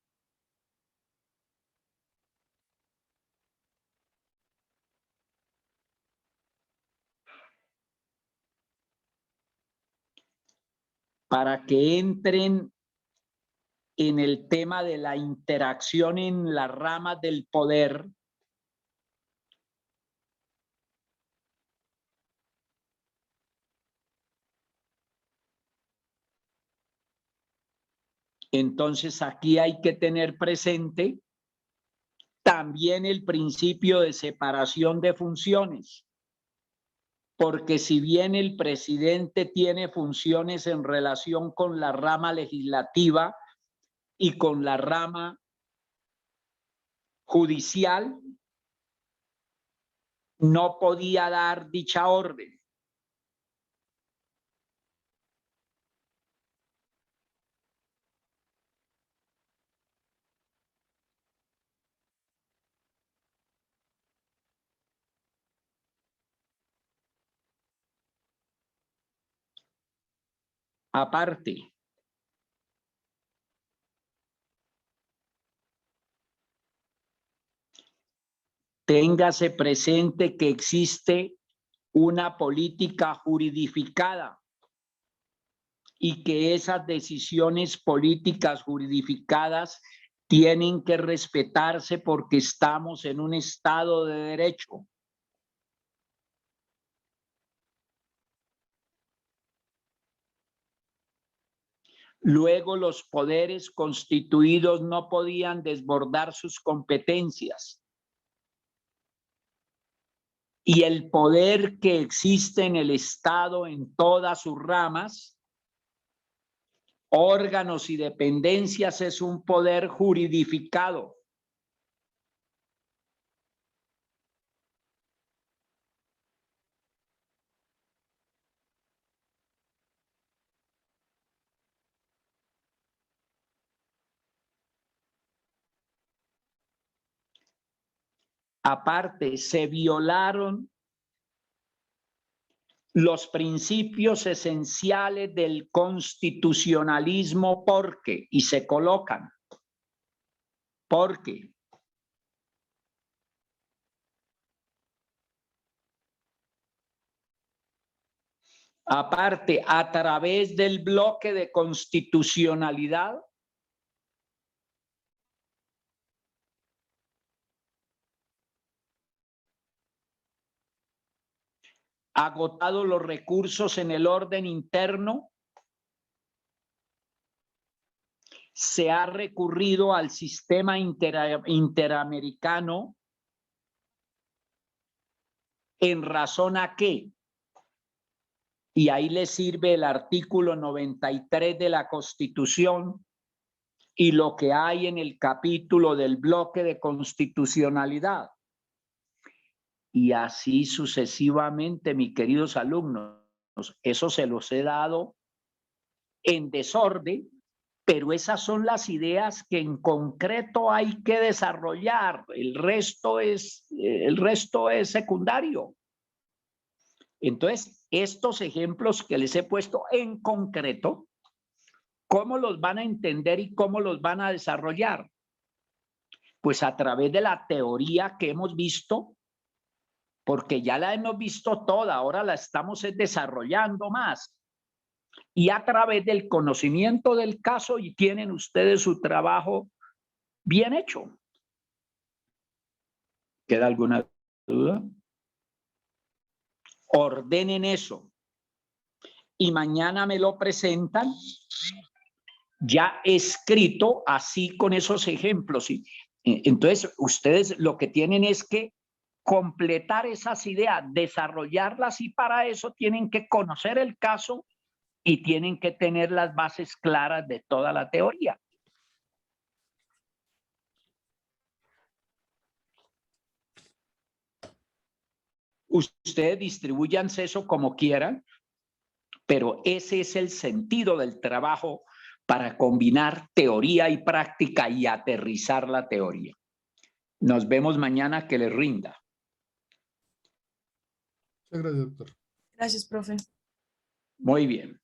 S1: para que entren en el tema de la interacción en las ramas del poder, entonces aquí hay que tener presente también el principio de separación de funciones, porque si bien el presidente tiene funciones en relación con la rama legislativa y con la rama judicial, no podía dar dicha orden. Aparte, téngase presente que existe una política juridificada y que esas decisiones políticas juridificadas tienen que respetarse porque estamos en un Estado de Derecho. Luego, los poderes constituidos no podían desbordar sus competencias. Y el poder que existe en el Estado en todas sus ramas, órganos y dependencias, es un poder juridificado. Aparte, se violaron los principios esenciales del constitucionalismo, porque, y se colocan, porque. Aparte, a través del bloque de constitucionalidad, agotado los recursos en el orden interno, se ha recurrido al sistema interamericano en razón a qué. Y ahí le sirve el artículo 93 de la Constitución y lo que hay en el capítulo del bloque de constitucionalidad. Y así sucesivamente, mis queridos alumnos. Eso se los he dado en desorden, pero esas son las ideas que en concreto hay que desarrollar. El resto es secundario. Entonces, estos ejemplos que les he puesto en concreto, ¿cómo los van a entender y cómo los van a desarrollar? Pues a través de la teoría que hemos visto, porque ya la hemos visto toda, ahora la estamos desarrollando más. Y a través del conocimiento del caso, y tienen ustedes su trabajo bien hecho. ¿Queda alguna duda? Ordenen eso. Y mañana me lo presentan ya escrito, así con esos ejemplos. Entonces, ustedes lo que tienen es que completar esas ideas, desarrollarlas, y para eso tienen que conocer el caso y tienen que tener las bases claras de toda la teoría. Ustedes distribúyanse eso como quieran, pero ese es el sentido del trabajo, para combinar teoría y práctica y aterrizar la teoría. Nos vemos mañana, que les rinda.
S13: Muchas gracias, doctor.
S14: Gracias, profe.
S1: Muy bien.